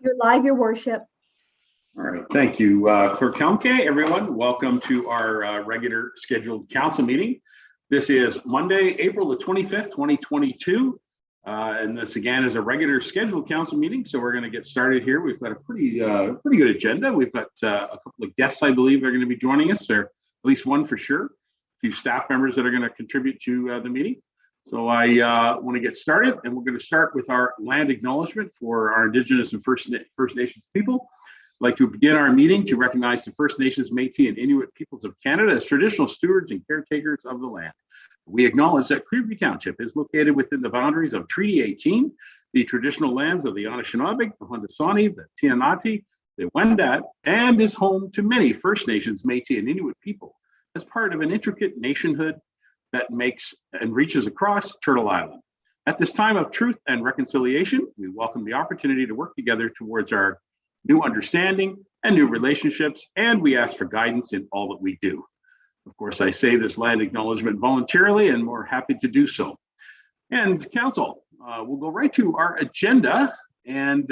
You're live, your worship. All right, thank you, Clerk Helmke. Everyone, welcome to our regular scheduled council meeting. This is Monday, April the 25th, 2022. And this again is a regular scheduled council meeting. So we're going to get started here. We've got a pretty good agenda. We've got a couple of guests, I believe, are going to be joining us, or at least one for sure. A few staff members that are going to contribute to the meeting. So I want to get started, and we're going to start with our land acknowledgement for our Indigenous and First Nations people. I'd like to begin our meeting to recognize the First Nations, Métis, and Inuit peoples of Canada as traditional stewards and caretakers of the land. We acknowledge that Clearview Township is located within the boundaries of Treaty 18, the traditional lands of the Anishinaabe, the Haudenosaunee, the Tianati, the Wendat, and is home to many First Nations, Métis, and Inuit people as part of an intricate nationhood that makes and reaches across Turtle Island. At this time of truth and reconciliation, we welcome the opportunity to work together towards our new understanding and new relationships, and we ask for guidance in all that we do. Of course, I say this land acknowledgement voluntarily, and we're happy to do so. And council, we'll go right to our agenda, and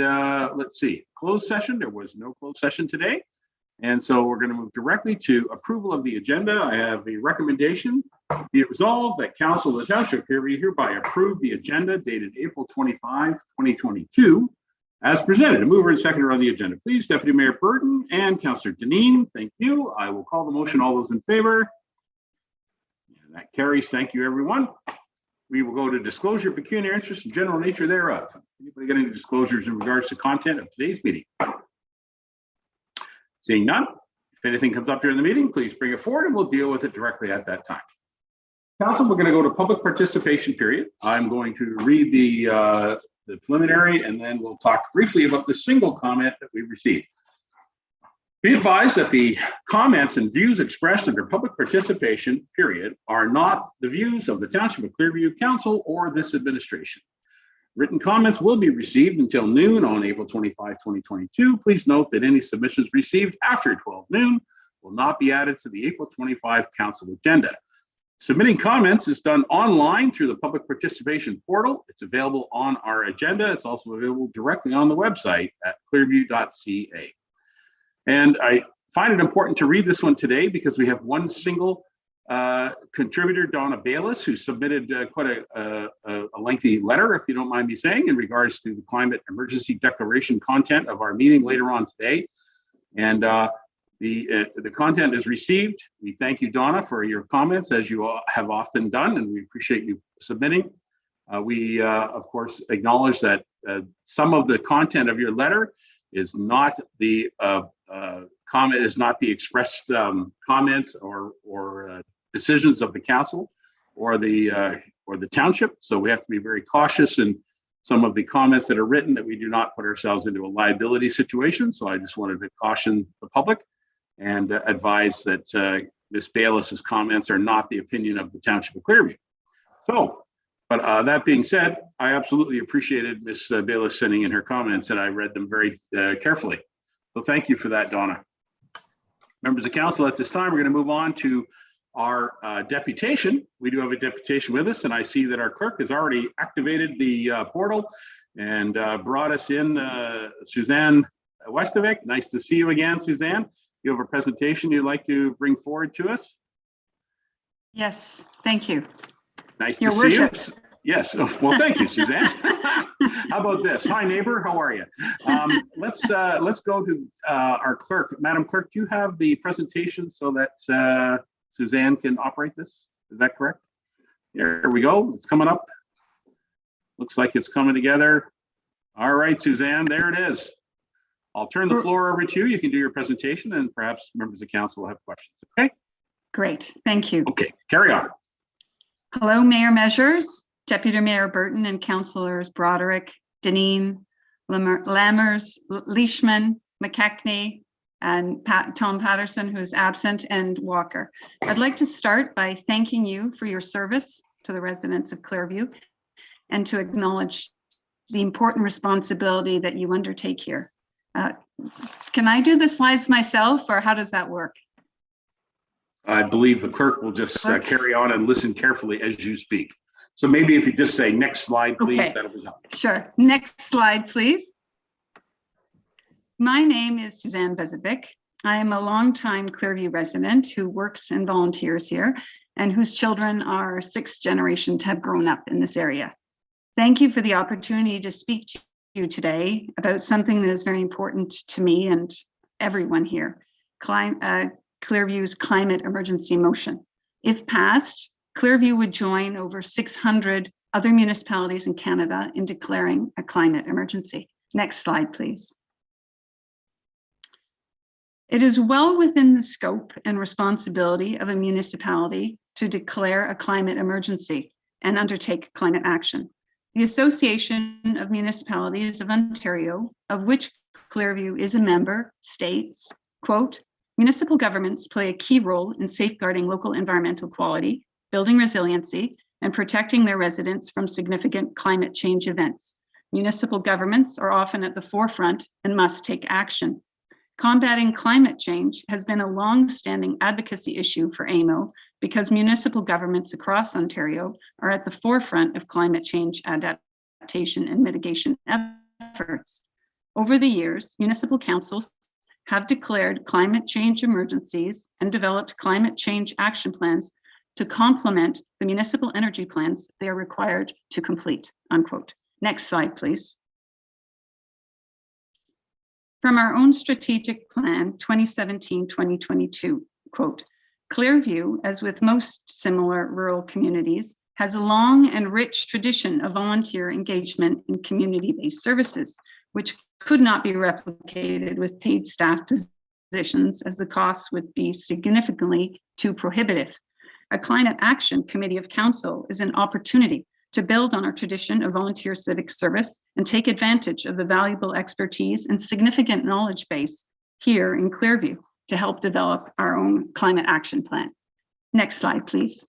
let's see, closed session. There was no closed session today. And so we're going to move directly to approval of the agenda. I have a recommendation. Be it resolved that Council of the Township of Clearview hereby approve the agenda dated April 25, 2022, as presented. A mover and seconder on the agenda, please. Deputy Mayor Burton and Councillor Deneen. Thank you. I will call the motion. All those in favor? And that carries. Thank you, everyone. We will go to disclosure, pecuniary interest, and general nature thereof. Anybody got any disclosures in regards to content of today's meeting? Seeing none, if anything comes up during the meeting, please bring it forward and we'll deal with it directly at that time. Council, we're going to go to public participation period. I'm going to read the preliminary, and then we'll talk briefly about the single comment that we received. Be advised that the comments and views expressed under public participation period are not the views of the Township of Clearview Council or this administration. Written comments will be received until noon on April 25, 2022. Please note that any submissions received after 12 noon will not be added to the April 25 council agenda. Submitting comments is done online through the public participation portal. It's available on our agenda. It's also available directly on the website at clearview.ca. And I find it important to read this one today because we have one single contributor, Donna Bayliss, who submitted quite a lengthy letter, if you don't mind me saying, in regards to the climate emergency declaration content of our meeting later on today. And the content is received. We thank you, Donna, for your comments, as you all have often done, and we appreciate you submitting. We, of course, acknowledge that some of the content of your letter is not the comment, is not the expressed comments or decisions of the council or the township. So we have to be very cautious in some of the comments that are written, that we do not put ourselves into a liability situation. So I just wanted to caution the public and advise that Ms. Bayless's comments are not the opinion of the Township of Clearview. So, but that being said, I absolutely appreciated Ms. Bayless sending in her comments, and I read them very carefully. So thank you for that, Donna. Members of council, at this time, we're going to move on to our deputation. We do have a deputation with us, and I see that our clerk has already activated the portal and brought us in Suzanne Westovic. Nice to see you again, Suzanne. You have a presentation you'd like to bring forward to us? Yes, thank you. Nice Your to worship. see you. Yes, well, thank you, Suzanne. How about this? Hi, neighbor, how are you? Let's go to our clerk. Madam Clerk, do you have the presentation so that Suzanne can operate this? Is that correct? Here we go. It's coming up. Looks like it's coming together. All right, Suzanne, there it is. I'll turn the floor over to you. You can do your presentation, and perhaps members of council will have questions. Okay? Great, thank you. Okay, carry on. Hello, Mayor Measures, Deputy Mayor Burton, and Councillors Broderick, Deneen, Lammers, Leishman, McKechnie, and Tom Patterson, who's absent, and Walker. I'd like to start by thanking you for your service to the residents of Clearview and to acknowledge the important responsibility that you undertake here. Can I do the slides myself, or how does that work? I believe the clerk will just carry on and listen carefully as you speak. So maybe if you just say next slide, please, Okay. that'll be helpful. Sure. Next slide, please. My name is Suzanne Bezovic. I am a longtime Clearview resident who works and volunteers here and whose children are sixth generation to have grown up in this area. Thank you for the opportunity to speak to you today about something that is very important to me and everyone here, Clearview's climate emergency motion. If passed, Clearview would join over 600 other municipalities in Canada in declaring a climate emergency. Next slide, please. It is well within the scope and responsibility of a municipality to declare a climate emergency and undertake climate action. The Association of Municipalities of Ontario, of which Clearview is a member, states, quote, "Municipal governments play a key role in safeguarding local environmental quality, building resiliency, and protecting their residents from significant climate change events. Municipal governments are often at the forefront and must take action. Combating climate change has been a long-standing advocacy issue for AMO because municipal governments across Ontario are at the forefront of climate change adaptation and mitigation efforts. Over the years, municipal councils have declared climate change emergencies and developed climate change action plans to complement the municipal energy plans they are required to complete," unquote. Next slide, please. From our own strategic plan, 2017-2022, quote, "Clearview, as with most similar rural communities, has a long and rich tradition of volunteer engagement in community-based services, which could not be replicated with paid staff positions as the costs would be significantly too prohibitive. A climate action committee of council is an opportunity to build on our tradition of volunteer civic service and take advantage of the valuable expertise and significant knowledge base here in Clearview to help develop our own climate action plan." Next slide, please.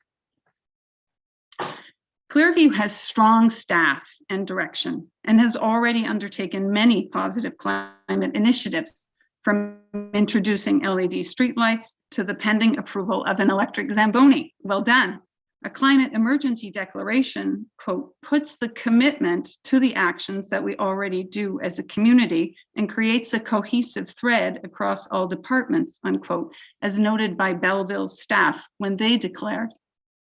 Clearview has strong staff and direction and has already undertaken many positive climate initiatives, from introducing LED streetlights to the pending approval of an electric Zamboni. Well done. A climate emergency declaration, quote, "puts the commitment to the actions that we already do as a community and creates a cohesive thread across all departments," unquote, as noted by Belleville's staff when they declared.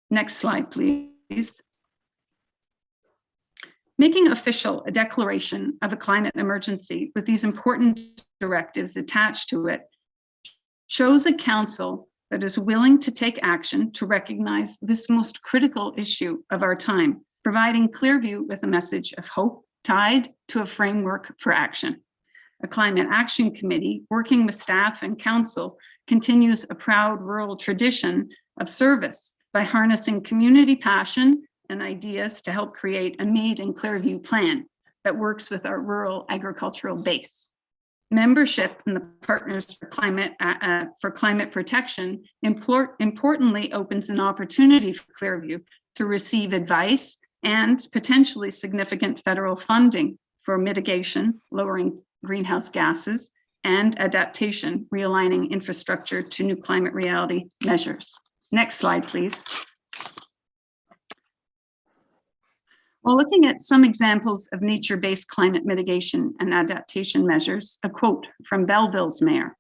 Next slide, please. Making official a declaration of a climate emergency with these important directives attached to it shows a council that is willing to take action to recognize this most critical issue of our time, providing Clearview with a message of hope tied to a framework for action. A climate action committee working with staff and council continues a proud rural tradition of service by harnessing community passion and ideas to help create a Made in Clearview plan that works with our rural agricultural base. Membership in the Partners for Climate Protection importantly opens an opportunity for Clearview to receive advice and potentially significant federal funding for mitigation, lowering greenhouse gases, and adaptation, realigning infrastructure to new climate reality measures. Next slide, please. While looking at some examples of nature-based climate mitigation and adaptation measures, a quote from Belleville's mayor: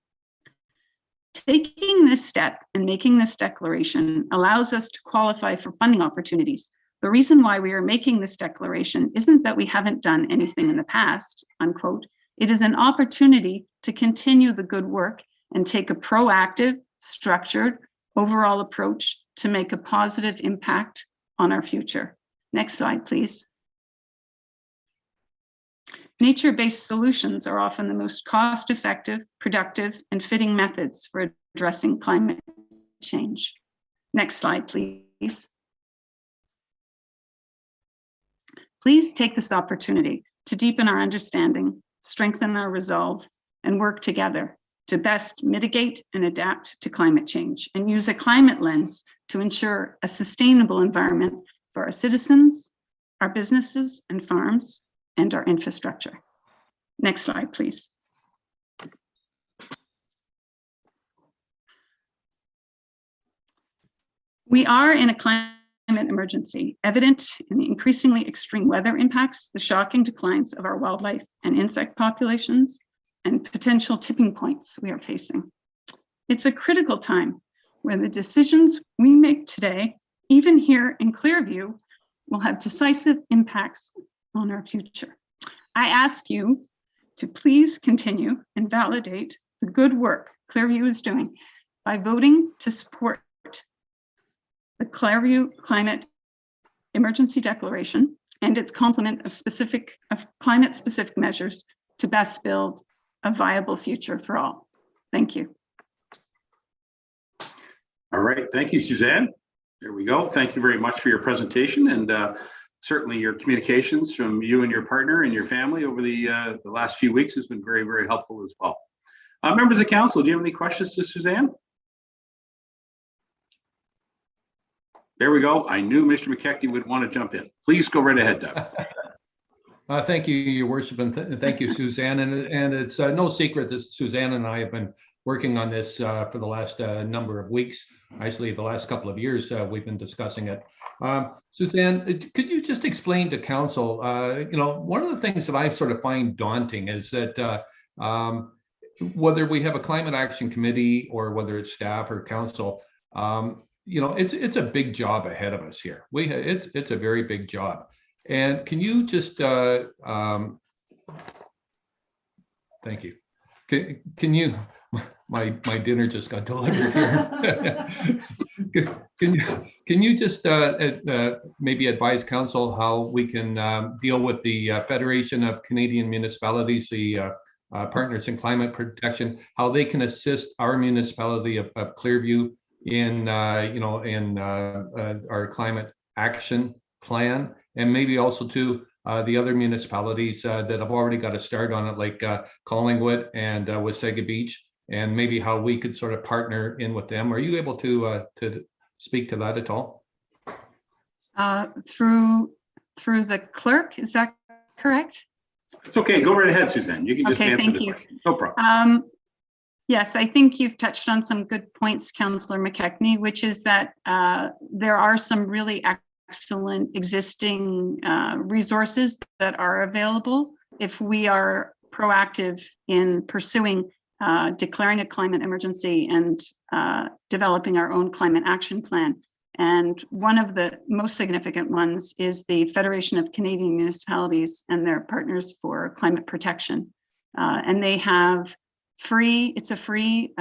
"Taking this step and making this declaration allows us to qualify for funding opportunities. The reason why we are making this declaration isn't that we haven't done anything in the past," unquote. "It is an opportunity to continue the good work and take a proactive, structured, overall approach to make a positive impact on our future." Next slide, please. Nature-based solutions are often the most cost-effective, productive, and fitting methods for addressing climate change. Next slide, please. Please take this opportunity to deepen our understanding, strengthen our resolve, and work together to best mitigate and adapt to climate change, and use a climate lens to ensure a sustainable environment for our citizens, our businesses and farms, and our infrastructure. Next slide, please. We are in a climate emergency, evident in the increasingly extreme weather impacts, the shocking declines of our wildlife and insect populations, and potential tipping points we are facing. It's a critical time where the decisions we make today, even here in Clearview, will have decisive impacts on our future. I ask you to please continue and validate the good work Clearview is doing by voting to support the Clearview Climate Emergency Declaration and its complement of climate-specific measures to best build a viable future for all. Thank you. All right, thank you, Suzanne. There we go. Thank you very much for your presentation, and certainly your communications from you and your partner and your family over the last few weeks has been very, very helpful as well. Members of council, do you have any questions to Suzanne? There we go. I knew Mr. McKechnie would want to jump in. Please go right ahead, Doug. Thank you, Your Worship, and thank you, Suzanne. And it's no secret that Suzanne and I have been working on this for the last number of weeks. Actually, the last couple of years, we've been discussing it. Suzanne, could you just explain to council, one of the things that I sort of find daunting is that whether we have a climate action committee or whether it's staff or council, it's a big job ahead of us here. It's a very big job. And can you just, thank you. Can you, my dinner just got delivered here. Can you just maybe advise council how we can deal with the Federation of Canadian Municipalities, the Partners in Climate Protection, how they can assist our municipality of Clearview in our climate action plan, and maybe also to the other municipalities that have already got a start on it, like Collingwood and Wasaga Beach, and maybe how we could sort of partner in with them. Are you able to speak to that at all? Through the clerk, is that correct? It's okay. Go right ahead, Suzanne. You can just answer thank the you. question. No problem. Yes, I think you've touched on some good points, Councillor McKechnie, which is that there are some really excellent existing resources that are available if we are proactive in pursuing declaring a climate emergency and developing our own climate action plan. And one of the most significant ones is the Federation of Canadian Municipalities and their Partners for Climate Protection. And they have it's a free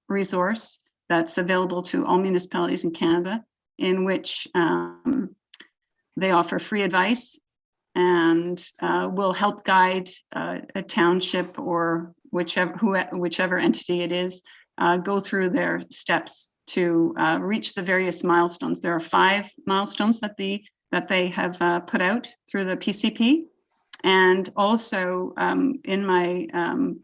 resource that's available to all municipalities in Canada, in which they offer free advice and will help guide a township or whichever entity it is go through their steps to reach the various milestones. There are 5 milestones that they have put out through the PCP. And also in my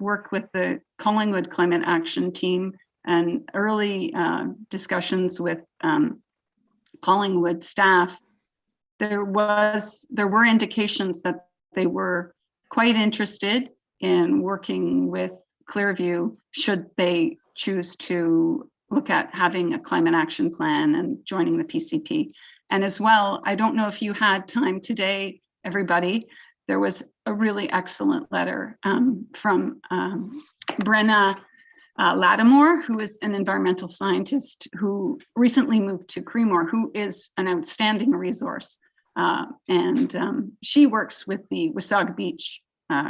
work with the Collingwood Climate Action Team and early discussions with Collingwood staff, there were indications that they were quite interested in working with Clearview should they choose to look at having a climate action plan and joining the PCP. And as well, I don't know if you had time today, everybody, there was a really excellent letter from Brenna Lattimore, who is an environmental scientist who recently moved to Creemore, who is an outstanding resource. And she works with the Wasaga Beach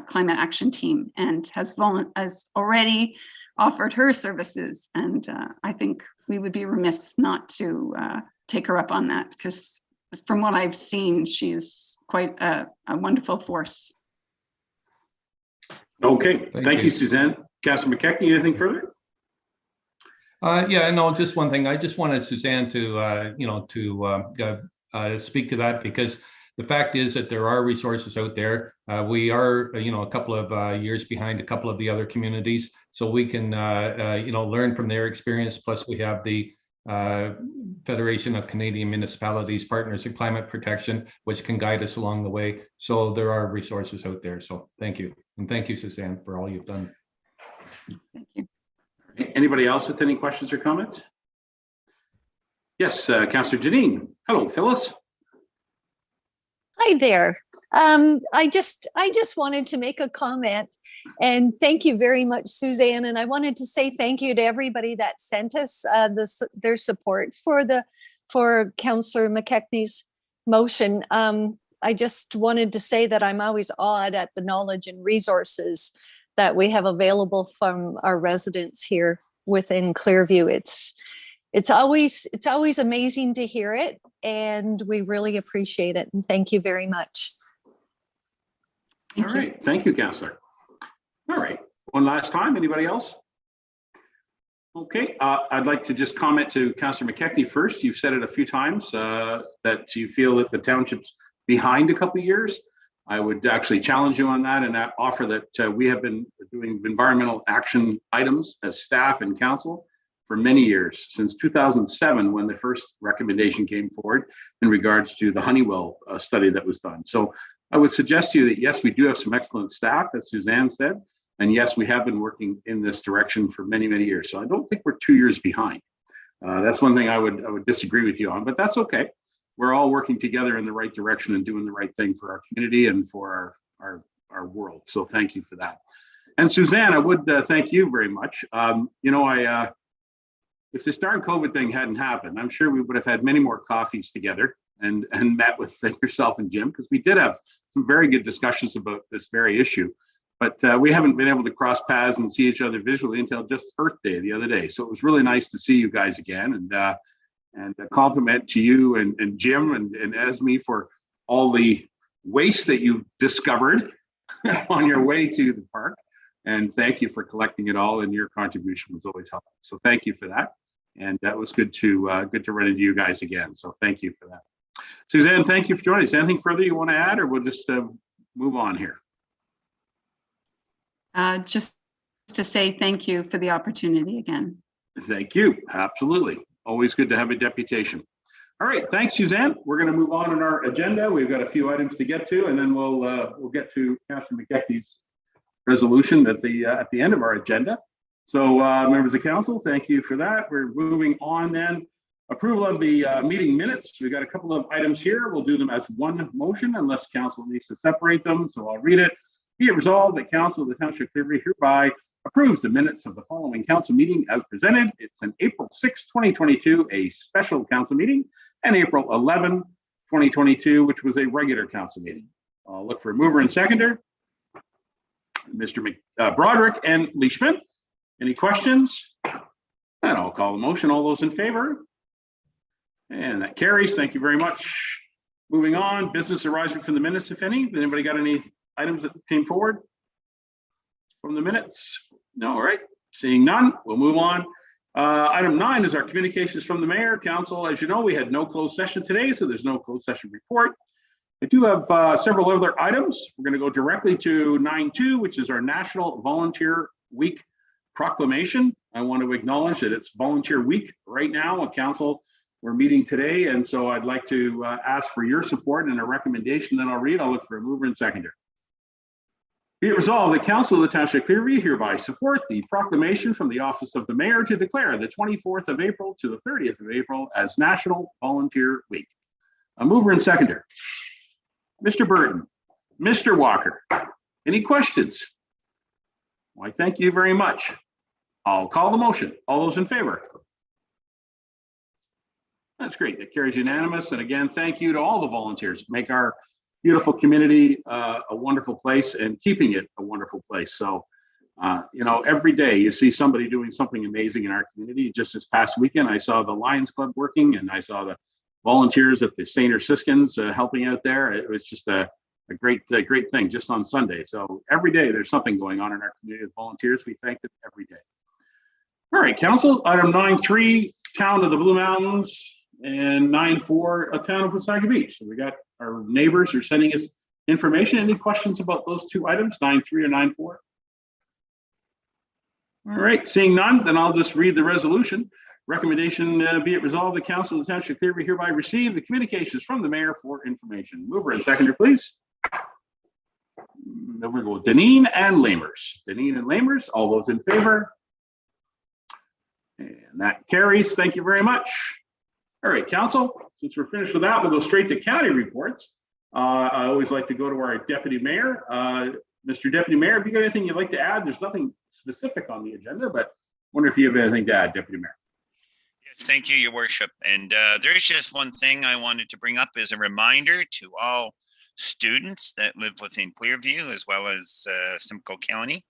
Climate Action Team and has already offered her services. And I think we would be remiss not to take her up on that, because from what I've seen, she's quite a wonderful force. Okay, thank you, Suzanne. Councillor McKechnie, anything further? Yeah, no, just one thing. I just wanted Suzanne to, speak to that, because the fact is that there are resources out there. We are, a couple of years behind a couple of the other communities, so we can, learn from their experience. Plus, we have the Federation of Canadian Municipalities Partners in Climate Protection, which can guide us along the way. So there are resources out there. So thank you. And thank you, Suzanne, for all you've done. Thank you. Anybody else with any questions or comments? Yes, Councillor Janine. Hello, Phyllis. Hi there. I just wanted to make a comment, and thank you very much, Suzanne. And I wanted to say thank you to everybody that sent us their support for Councillor McKechnie's motion. I just wanted to say that I'm always awed at the knowledge and resources that we have available from our residents here within Clearview. It's always amazing to hear it, and we really appreciate it. And thank you very much. All right, thank you, Councillor. All right, one last time, anybody else? Okay, I'd like to just comment to Councillor McKechnie first. You've said it a few times that you feel that the township's behind a couple of years. I would actually challenge you on that and offer that we have been doing environmental action items as staff and council for many years, since 2007, when the first recommendation came forward in regards to the Honeywell study that was done. So I would suggest to you that yes, we do have some excellent staff, as Suzanne said, and yes, we have been working in this direction for many, many years. So I don't think we're 2 years behind. That's one thing I would disagree with you on, but that's okay. We're all working together in the right direction and doing the right thing for our community and for our world. So thank you for that. And Suzanne, I would thank you very much. If this darn COVID thing hadn't happened, I'm sure we would have had many more coffees together and met with yourself and Jim, because we did have some very good discussions about this very issue. But we haven't been able to cross paths and see each other visually until just Earth Day the other day. So it was really nice to see you guys again, and a compliment to you and Jim and Esme for all the waste that you discovered on your way to the park. And thank you for collecting it all, and your contribution was always helpful. So thank you for that. And that was good to run into you guys again. So thank you for that. Suzanne, thank you for joining us. Anything further you want to add, or we'll just move on here? Just to say thank you for the opportunity again. Thank you. Absolutely. Always good to have a deputation. All right. Thanks, Suzanne. We're going to move on in our agenda. We've got a few items to get to, and then we'll get to Councillor McKechnie's resolution at the end of our agenda. So members of council, thank you for that. We're moving on then. Approval of the meeting minutes. We've got a couple of items here. We'll do them as one motion unless council needs to separate them. So I'll read it. Be it resolved that council of the Township of Clearview hereby approves the minutes of the following council meeting as presented. It's an April 6, 2022, a special council meeting, and April 11, 2022, which was a regular council meeting. I'll look for a mover and seconder. Mr. Broderick and Leishman. Any questions? And I'll call the motion. All those in favor? And that carries. Thank you very much. Moving on, business arising from the minutes, if any. Anybody got any items that came forward from the minutes? No, all right. Seeing none, we'll move on. Item 9 is our communications from the mayor. Council, as you know, we had no closed session today, so there's no closed session report. I do have several other items. We're going to go directly to 9.2, which is our National Volunteer Week proclamation. I want to acknowledge that it's Volunteer Week right now at council. We're meeting today, and so I'd like to ask for your support and a recommendation that I'll read. I'll look for a mover and seconder. Be it resolved that Council of the Township of Clearview hereby support the proclamation from the Office of the Mayor to declare the 24th of April to the 30th of April as National Volunteer Week. A mover and seconder. Mr. Burton, Mr. Walker, any questions? Why, thank you very much. I'll call the motion. All those in favor? That's great. That carries unanimous. And again, thank you to all the volunteers. Make our beautiful community a wonderful place and keeping it a wonderful place. So, you know, every day you see somebody doing something amazing in our community. Just this past weekend, I saw the Lions Club working, and I saw the volunteers at the St. Franciscans helping out there. It was just a great thing just on Sunday. So every day there's something going on in our community with volunteers. We thank them every day. All right, council, item 9.3, Town of the Blue Mountains, and 9.4, a Town of Wasaga Beach. So we got our neighbors are sending us information. Any questions about those two items, 9.3 or 9.4? All right, seeing none, then I'll just read the resolution. Recommendation, be it resolved, the Council of the Township of Clearview hereby receive the communications from the mayor for information. Mover and seconder, please. Then we go with Deneen and Lamers. Deneen and Lamers, all those in favor? And that carries. Thank you very much. All right, council, since we're finished with that, we'll go straight to county reports. I always like to go to our deputy mayor. Mr. Deputy Mayor, have you got anything you'd like to add? There's nothing specific on the agenda, but I wonder if you have anything to add, Deputy Mayor. Yes, thank you, Your Worship. And there's just one thing I wanted to bring up as a reminder to all students that live within Clearview, as well as Simcoe County,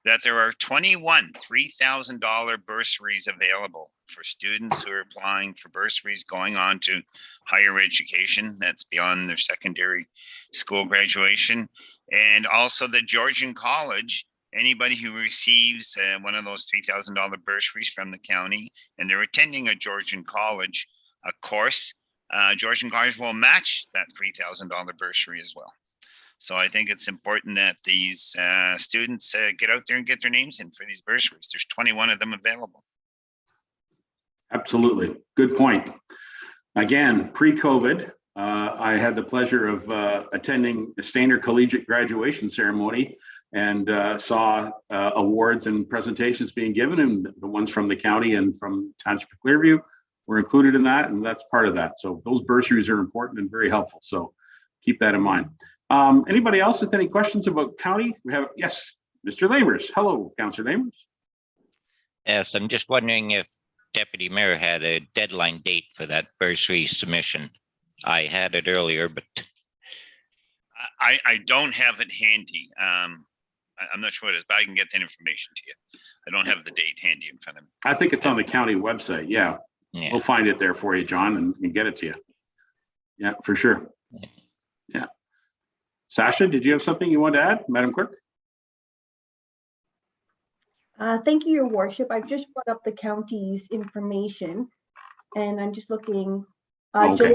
that there are 21 $3,000 bursaries available for students who are applying for bursaries going on to higher education. That's beyond their secondary school graduation. And also the Georgian College, anybody who receives one of those $3,000 bursaries from the county and they're attending a Georgian College course, Georgian College will match that $3,000 bursary as well. So I think it's important that these students get out there and get their names in for these bursaries. There's 21 of them available. Absolutely. Good point. Again, pre-COVID, I had the pleasure of attending the Stainer Collegiate graduation ceremony and saw awards and presentations being given, and the ones from the county and from Township of Clearview were included in that, and that's part of that. So those bursaries are important and very helpful. So keep that in mind. Anybody else with any questions about county? We have, yes, Mr. Lamers. Hello, Councillor Lamers. Yes, I'm just wondering if Deputy Mayor had a deadline date for that bursary submission. I had it earlier, but I don't have it handy. I'm not sure what it is, but I can get that information to you. I don't have the date handy in front of me. I think it's on the county website. Yeah, yeah. we'll find it there for you, John, and get it to you. Yeah, for sure. Yeah. Sasha, did you have something you want to add, Madam Clerk? Thank you, Your Worship. I've just brought up the county's information and I'm just looking. Okay.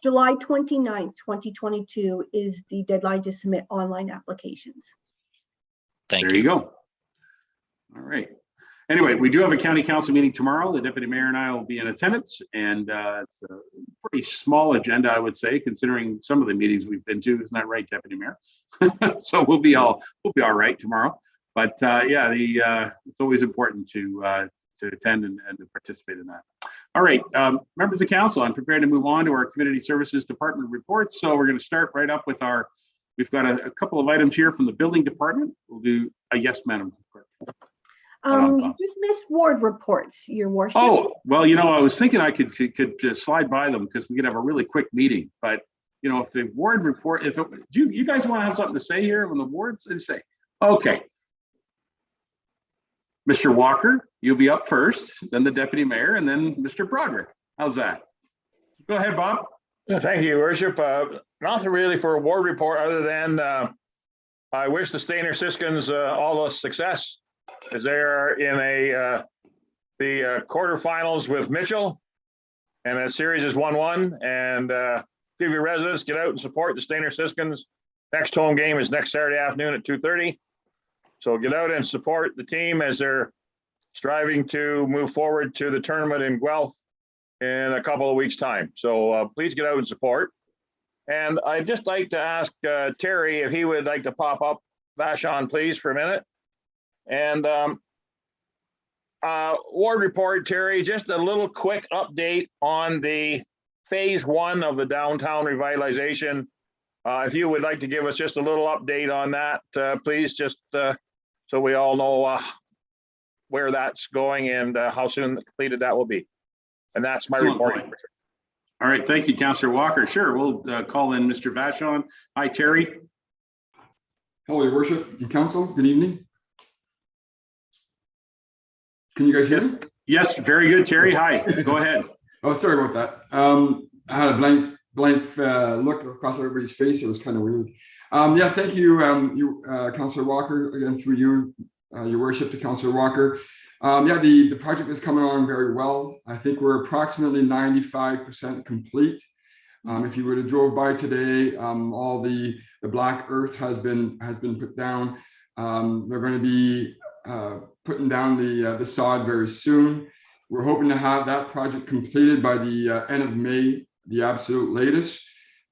July 29th, 2022 is the deadline to submit online applications. Thank There you. you go. All right. Anyway, we do have a county council meeting tomorrow. The deputy mayor and I will be in attendance, and it's a pretty small agenda, I would say, considering some of the meetings we've been to. Isn't that right, Deputy Mayor? So we'll be all right tomorrow. But yeah, it's always important to attend and to participate in that. All right, members of council, I'm prepared to move on to our community services department reports. So we're going to start right up with we've got a couple of items here from the building department. We'll do a yes, Madam Clerk. You just missed ward reports, Your Worship. Oh, well, I was thinking I could just slide by them because we could have a really quick meeting. But, if the ward report, do you guys want to have something to say here on the wards? Say, okay. Mr. Walker, you'll be up first, then the deputy mayor, and then Mr. Broderick. How's that? Go ahead, Bob. Thank you, Your Worship. Nothing really for a ward report other than I wish the Stainer Siskins all the success as they are in the quarterfinals with Mitchell, and the series is 1-1. And Clearview residents, get out and support the Stainer Siskins. Next home game is next Saturday afternoon at 2:30. So get out and support the team as they're striving to move forward to the tournament in Guelph in a couple of weeks' time. So please get out and support. And I'd just like to ask Terry if he would like to pop up, Vashon, please, for a minute. And ward report, Terry, just a little quick update on the phase 1 of the downtown revitalization. If you would like to give us just a little update on that, please, just so we all know where that's going and how soon completed that will be. And that's my report. All right, thank you, Councillor Walker. Sure, we'll call in Mr. Vashon. Hi, Terry. Hello, Your Worship and Council. Good evening. Can you guys hear me? Yes, very good, Terry. Hi, go ahead. Oh, sorry about that. I had a blank look across everybody's face. It was kind of weird. Yeah, thank you, Councillor Walker, again through you, Your Worship, to Councillor Walker. Yeah, the project is coming along very well. I think we're approximately 95% complete. If you would have drove by today, all the black earth has been put down. They're going to be putting down the sod very soon. We're hoping to have that project completed by the end of May, the absolute latest,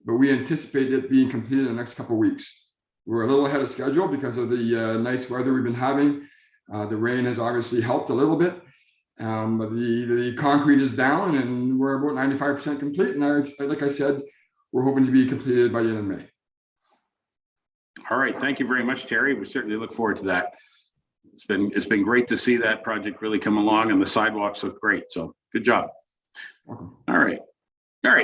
but we anticipate it being completed in the next couple of weeks. We're a little ahead of schedule because of the nice weather we've been having. The rain has obviously helped a little bit, but the concrete is down and we're about 95% complete. And like I said, we're hoping to be completed by the end of May. All right, thank you very much, Terry. We certainly look forward to that. It's been great to see that project really come along, and the sidewalks look great. So good job. Welcome. All right.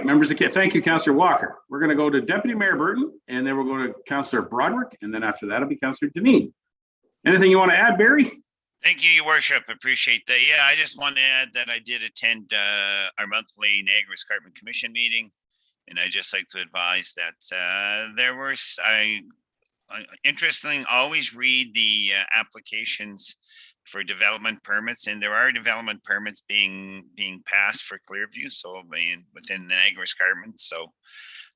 Members of the thank you, Councillor Walker. We're going to go to Deputy Mayor Burton, and then we'll go to Councillor Broderick, and then after that, it'll be Councillor Deneen. Anything you want to add, Barry? Thank you, Your Worship. Appreciate that. Yeah, I just want to add that I did attend our monthly Niagara Escarpment Commission meeting, and I just like to advise that I interestingly always read the applications for development permits, and there are development permits being passed for Clearview, so within the Niagara Escarpment. So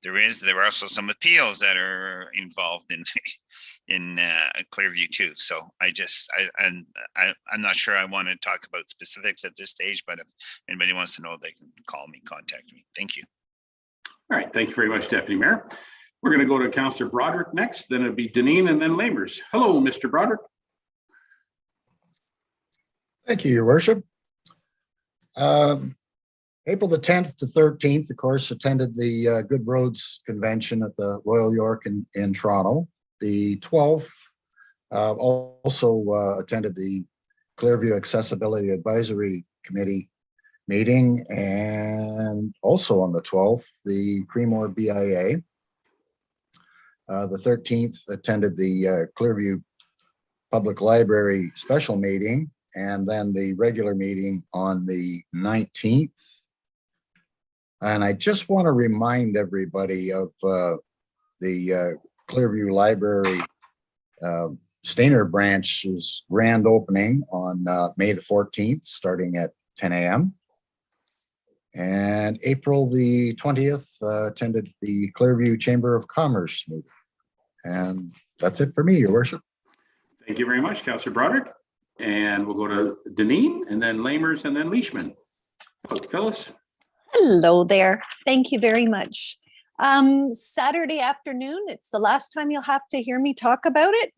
there are also some appeals that are involved in Clearview too. So I'm not sure I want to talk about specifics at this stage, but if anybody wants to know, they can contact me. Thank you. All right, thank you very much, Deputy Mayor. We're going to go to Councillor Broderick next, then it'll be Deneen and then Lamers. Hello, Mr. Broderick. Thank you, Your Worship. April the 10th to 13th, of course, attended the Good Roads Convention at the Royal York in Toronto. The 12th, also attended the Clearview Accessibility Advisory Committee meeting, and also on the 12th, the Creemore BIA. The 13th, attended the Clearview Public Library special meeting, and then the regular meeting on the 19th. And I just want to remind everybody of the Clearview Library Stainer branch's grand opening on May the 14th, starting at 10 a.m. And April the 20th, attended the Clearview Chamber of Commerce meeting. And that's it for me, Your Worship. Thank you very much, Councillor Broderick. And we'll go to Deneen, and then Lamers, and then Leishman. Phyllis. Hello there. Thank you very much. Saturday afternoon, it's the last time you'll have to hear me talk about it.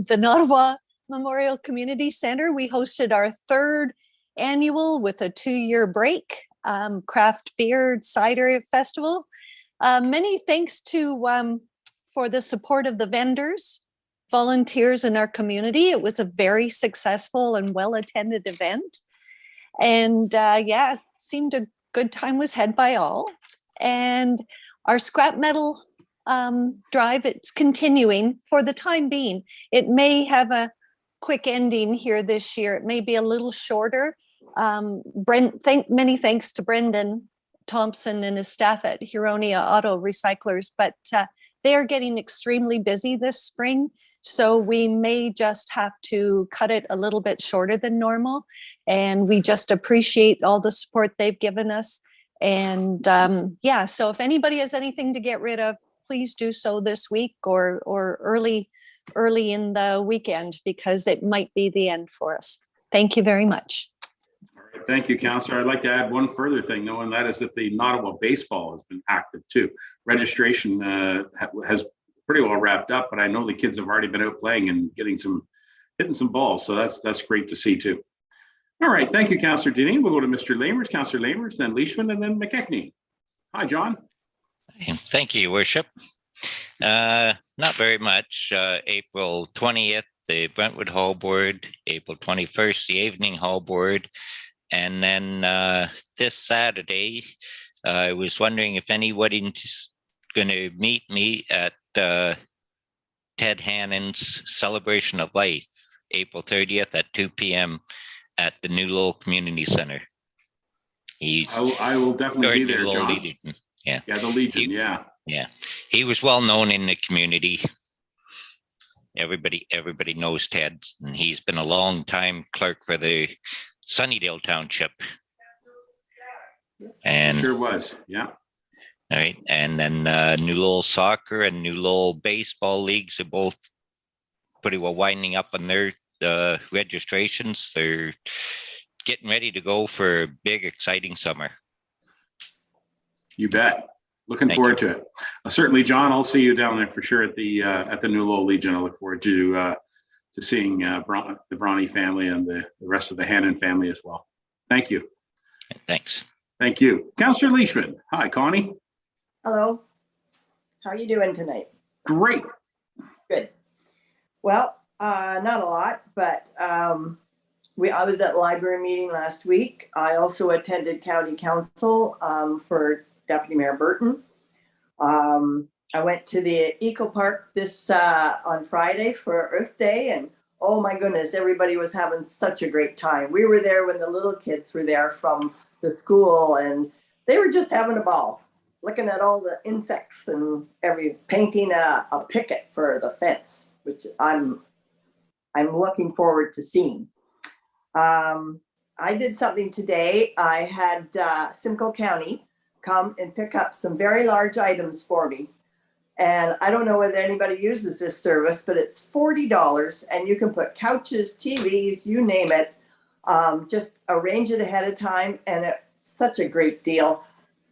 The Nottawa Memorial Community Center, we hosted our 3rd annual with a 2-year break craft beer cider festival. Many thanks to for the support of the vendors, volunteers in our community. It was a very successful and well-attended event. And yeah, it seemed a good time was had by all. And our scrap metal drive, it's continuing for the time being. It may have a quick ending here this year. It may be a little shorter. Many thanks to Brendan Thompson and his staff at Huronia Auto Recyclers, but they are getting extremely busy this spring. So we may just have to cut it a little bit shorter than normal. And we just appreciate all the support they've given us. And yeah, so if anybody has anything to get rid of, please do so this week or early in the weekend, because it might be the end for us. Thank you very much. All right, thank you, Councillor. I'd like to add one further thing, knowing that is that the Nottawa baseball has been active too. Registration has pretty well wrapped up, but I know the kids have already been out playing and hitting some balls. So that's great to see too. All right, thank you, Councillor Deneen. We'll go to Mr. Lamers, Councillor Lamers, then Leishman, and then McKechnie. Hi, John. Thank you, Your Worship. Not very much. April 20th, the Brentwood Hall Board. April 21st, the Evening Hall Board. And then this Saturday, I was wondering if anybody's going to meet me at Ted Hannon's Celebration of Life, April 30th at 2 p.m. at the New Lowell Community Center. I will definitely be there, John. Legion. Yeah, the Legion, yeah. Yeah, he was well known in the community. Everybody knows Ted, and he's been a long time clerk for the Sunnydale Township. And Sure was, yeah. All right, and then New Lowell Soccer and New Lowell Baseball Leagues are both pretty well winding up on their registrations. They're getting ready to go for a big, exciting summer. You bet. Looking forward to it. Certainly, John, I'll see you down there for sure at the New Lowell Legion. I look forward to seeing the Bronny family and the rest of the Hannon family as well. Thank you. Thanks. Thank you. Councillor Leishman. Hi, Connie. Hello. How you doing tonight? Great. Good. Well, not a lot, but I was at library meeting last week. I also attended county council for Deputy Mayor Burton. I went to the Eco Park this on Friday for Earth Day, and oh my goodness, everybody was having such a great time. We were there when the little kids were there from the school, and they were just having a ball, looking at all the insects and painting a picket for the fence, which I'm looking forward to seeing. I did something today. I had Simcoe County come and pick up some very large items for me. And I don't know whether anybody uses this service, but it's $40 and you can put couches, TVs, you name it. Just arrange it ahead of time, and it's such a great deal.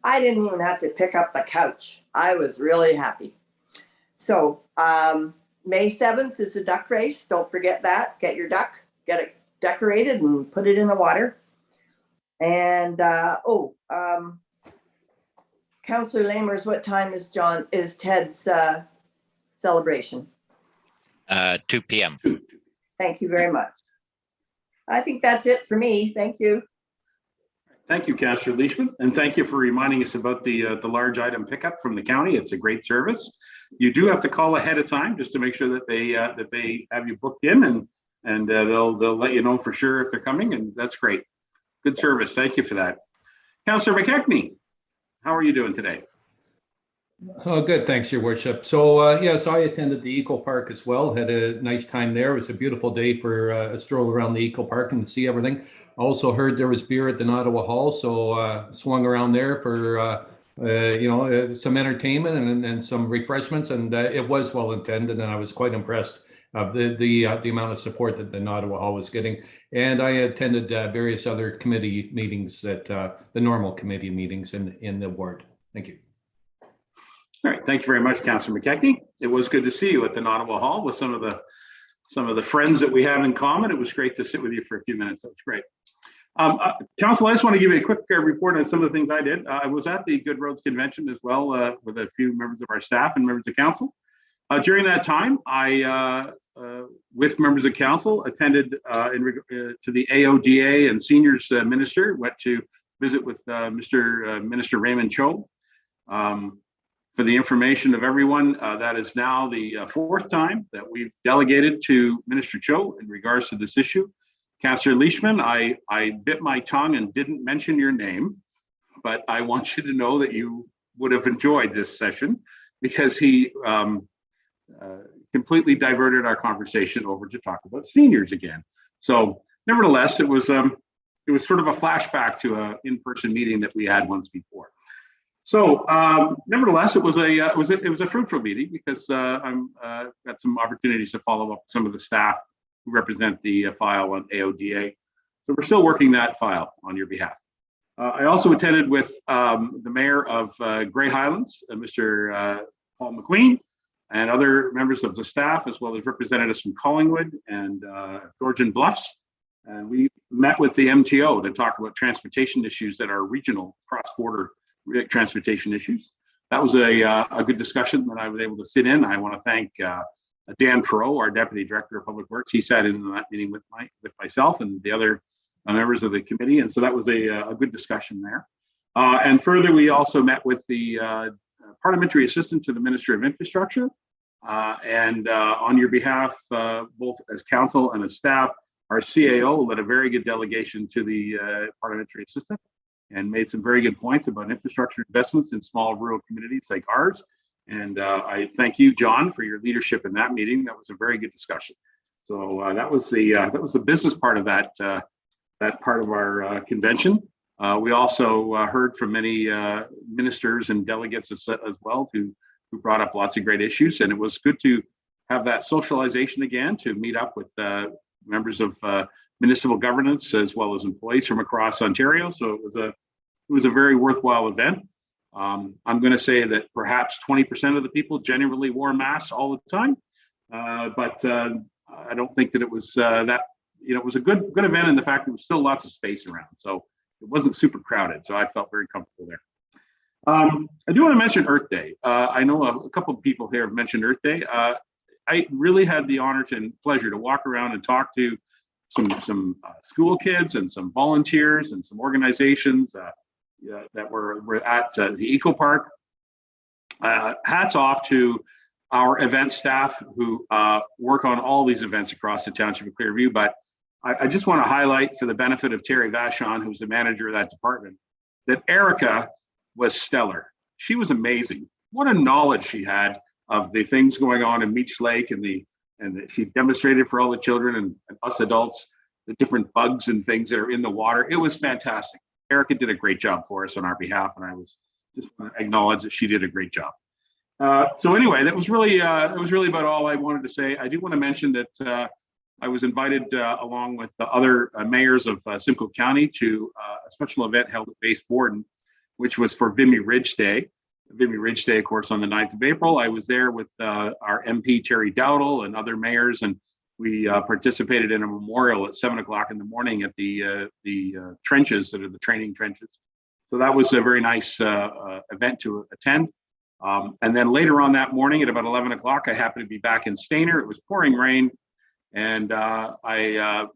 I didn't even have to pick up the couch. I was really happy. So May 7th is the duck race. Don't forget that. Get your duck, get it decorated and put it in the water. And Councillor Lamers, what time is Ted's celebration? 2 p.m. Thank you very much. I think that's it for me. Thank you. Thank you, Councillor Leishman, and thank you for reminding us about the large item pickup from the county. It's a great service. You do have to call ahead of time just to make sure that they have you booked in, and they'll let you know for sure if they're coming, and that's great. Good service. Thank you for that. Councillor McKechnie, how are you doing today? Oh, good. Thanks, Your Worship. So, yes, I attended the Eco Park as well. Had a nice time there. It was a beautiful day for a stroll around the Eco Park and to see everything. I also heard there was beer at the Nottawa Hall, so swung around there for some entertainment and some refreshments, and it was well attended, and I was quite impressed of the amount of support that the Nottawa Hall was getting. And I attended various other committee meetings the normal committee meetings in the ward. Thank you. All right, thank you very much, Councillor McKechnie. It was good to see you at the Nottawa Hall with some of the friends that we have in common. It was great to sit with you for a few minutes. That was great. Council, I just want to give you a quick report on some of the things I did. I was at the Good Roads Convention as well with a few members of our staff and members of council. During that time, I, with members of council, attended to the AODA and seniors minister, went to visit with Minister Raymond Cho. For the information of everyone, that is now the fourth time that we've delegated to Minister Cho in regards to this issue. Councillor Leishman, I bit my tongue and didn't mention your name, but I want you to know that you would have enjoyed this session because he completely diverted our conversation over to talk about seniors again. So nevertheless, it was sort of a flashback to an in-person meeting that we had once before. So nevertheless, it was a fruitful meeting because I'm got some opportunities to follow up with some of the staff who represent the file on AODA. So we're still working that file on your behalf. I also attended with the mayor of Grey Highlands, Mr. Paul McQueen, and other members of the staff, as well as representatives from Collingwood and Georgian Bluffs. And we met with the MTO to talk about transportation issues that are regional cross-border transportation issues. That was a good discussion that I was able to sit in. I want to thank Dan Perot, our Deputy Director of Public Works. He sat in that meeting with myself and the other members of the committee, and so that was a good discussion there. And further, we also met with the Parliamentary Assistant to the Minister of Infrastructure, and on your behalf, both as council and as staff, our CAO led a very good delegation to the Parliamentary Assistant and made some very good points about infrastructure investments in small rural communities like ours. And I thank you, John, for your leadership in that meeting. That was a very good discussion. So that was the business part of that part of our convention. We also heard from many ministers and delegates as well who brought up lots of great issues. And it was good to have that socialization again, to meet up with members of municipal governance as well as employees from across Ontario. So it was a very worthwhile event. I'm going to say that perhaps 20% of the people genuinely wore masks all the time, but I don't think that it was that. It was a good event in the fact there was still lots of space around, so it wasn't super crowded. So I felt very comfortable there. I do want to mention Earth Day. I know a couple of people here have mentioned Earth Day. I really had the honor and pleasure to walk around and talk to some school kids and some volunteers and some organizations that were at the Eco Park. Hats off to our event staff who work on all these events across the township of Clearview. But I just want to highlight, for the benefit of Terry Vachon, who's the manager of that department, that Erica was stellar. She was amazing. What a knowledge she had of the things going on in Meech Lake, and she demonstrated for all the children and us adults the different bugs and things that are in the water. It was fantastic. Erica did a great job for us on our behalf, and I was just want to acknowledge that she did a great job. So anyway, that was really about all I wanted to say. I do want to mention that I was invited along with the other mayors of Simcoe County to a special event held at Base Borden, which was for Vimy Ridge Day. Vimy Ridge Day, of course, on the 9th of April. I was there with our MP Terry Dowdle and other mayors, and we participated in a memorial at 7 o'clock in the morning at the trenches that are the training trenches. So that was a very nice event to attend. And then later on that morning at about 11 o'clock, I happened to be back in Stayner. It was pouring rain. And I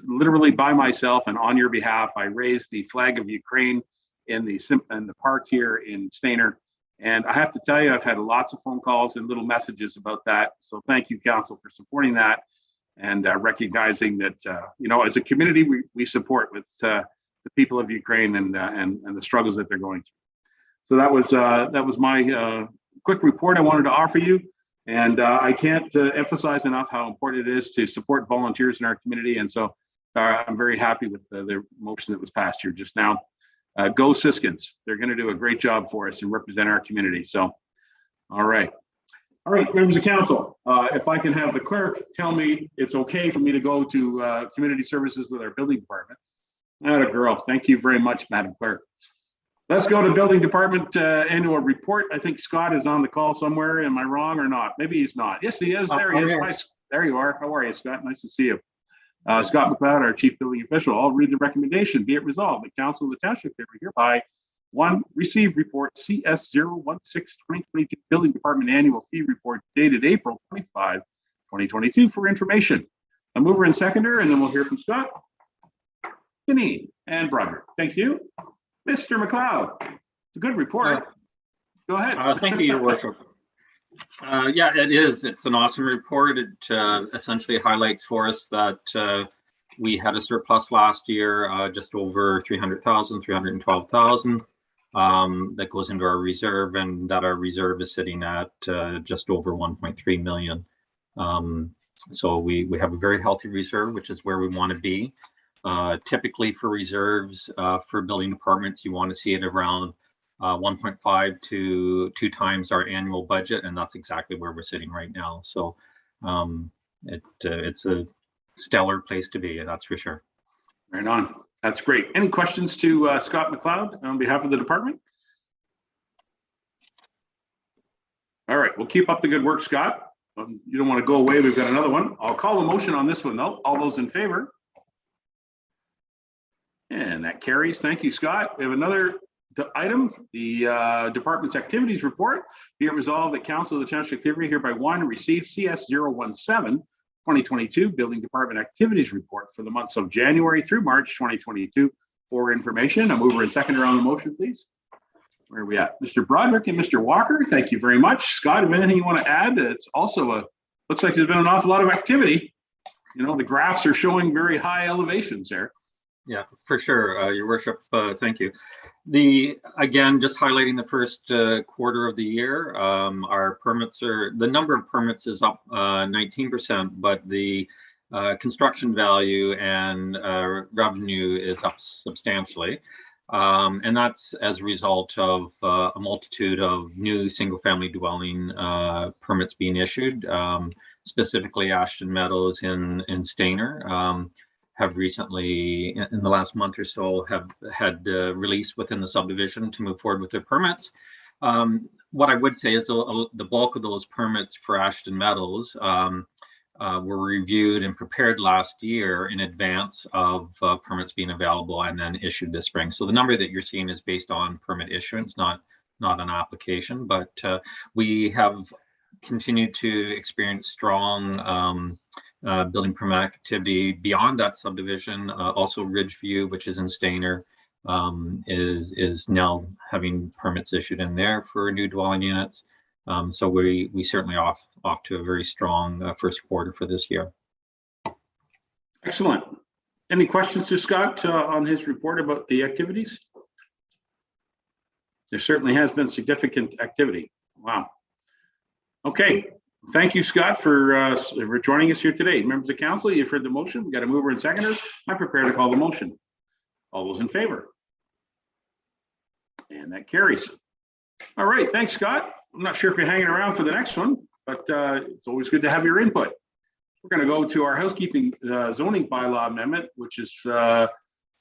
literally by myself and on your behalf, I raised the flag of Ukraine in the park here in Stayner. And I have to tell you, I've had lots of phone calls and little messages about that. So thank you, Council, for supporting that and recognizing that, as a community, we support with the people of Ukraine and the struggles that they're going through. So that was my quick report I wanted to offer you. And I can't emphasize enough how important it is to support volunteers in our community. And so I'm very happy with the motion that was passed here just now. Go Siskins. They're going to do a great job for us and represent our community. So, all right. All right, members of council, if I can have the clerk tell me it's okay for me to go to community services with our building department. Atta girl. Thank you very much, Madam Clerk. Let's go to building department annual report. I think Scott is on the call somewhere. Am I wrong or not? Maybe he's not. Yes, he is. There he is. Nice. There you are. How are you, Scott? Nice to see you. Scott McLeod, our chief building official. I'll read the recommendation. Be it resolved, the council of the township hereby 1, receive report CS 016-2022 building department annual fee report dated April 25, 2022 for information. A mover and seconder, and then we'll hear from Scott, Deneen, and Broderick. Thank you. Mr. McLeod, it's a good report. Go ahead. Thank you, Your Worship. Yeah, it is. It's an awesome report. It essentially highlights for us that we had a surplus last year, just over 300,000, 312,000 that goes into our reserve, and that our reserve is sitting at just over 1.3 million. So we have a very healthy reserve, which is where we want to be. Typically for reserves for building departments, you want to see it around 1.5 to 2 times our annual budget, and that's exactly where we're sitting right now. So it's a stellar place to be, that's for sure. Right on. That's great. Any questions to Scott McLeod on behalf of the department? All right, we'll keep up the good work, Scott. You don't want to go away. We've got another one. I'll call the motion on this one, though. All those in favor? And that carries. Thank you, Scott. We have another item, the department's activities report. Be it resolved that council of the township of Clearview hereby 1, receive CS 017-2022 building department activities report for the months of January through March 2022 for information. A mover and seconder on the motion, please. Where are we at? Mr. Broderick and Mr. Walker, thank you very much. Scott, if anything you want to add, it's also looks like there's been an awful lot of activity. The graphs are showing very high elevations there. Yeah, for sure, Your Worship. Thank you. Again, just highlighting the first quarter of the year, our permits the number of permits is up 19%, but the construction value and revenue is up substantially. And that's as a result of a multitude of new single-family dwelling permits being issued, specifically Ashton Meadows in Stayner. Have recently, in the last month or so, have had release within the subdivision to move forward with their permits. What I would say is the bulk of those permits for Ashton Meadows were reviewed and prepared last year in advance of permits being available and then issued this spring. So the number that you're seeing is based on permit issuance, not not an application, but we have continued to experience strong building permit activity beyond that subdivision. Also Ridgeview, which is in Stainer, is now having permits issued in there for new dwelling units. So we certainly off to a very strong first quarter for this year. Excellent. Any questions to Scott on his report about the activities? There certainly has been significant activity. Wow. Okay. Thank you, Scott, for joining us here today. Members of council, you've heard the motion. We've got a mover and seconder. I'm prepared to call the motion. All those in favor? And that carries. All right. Thanks, Scott. I'm not sure if you're hanging around for the next one, but it's always good to have your input. We're going to go to our housekeeping zoning bylaw amendment, which is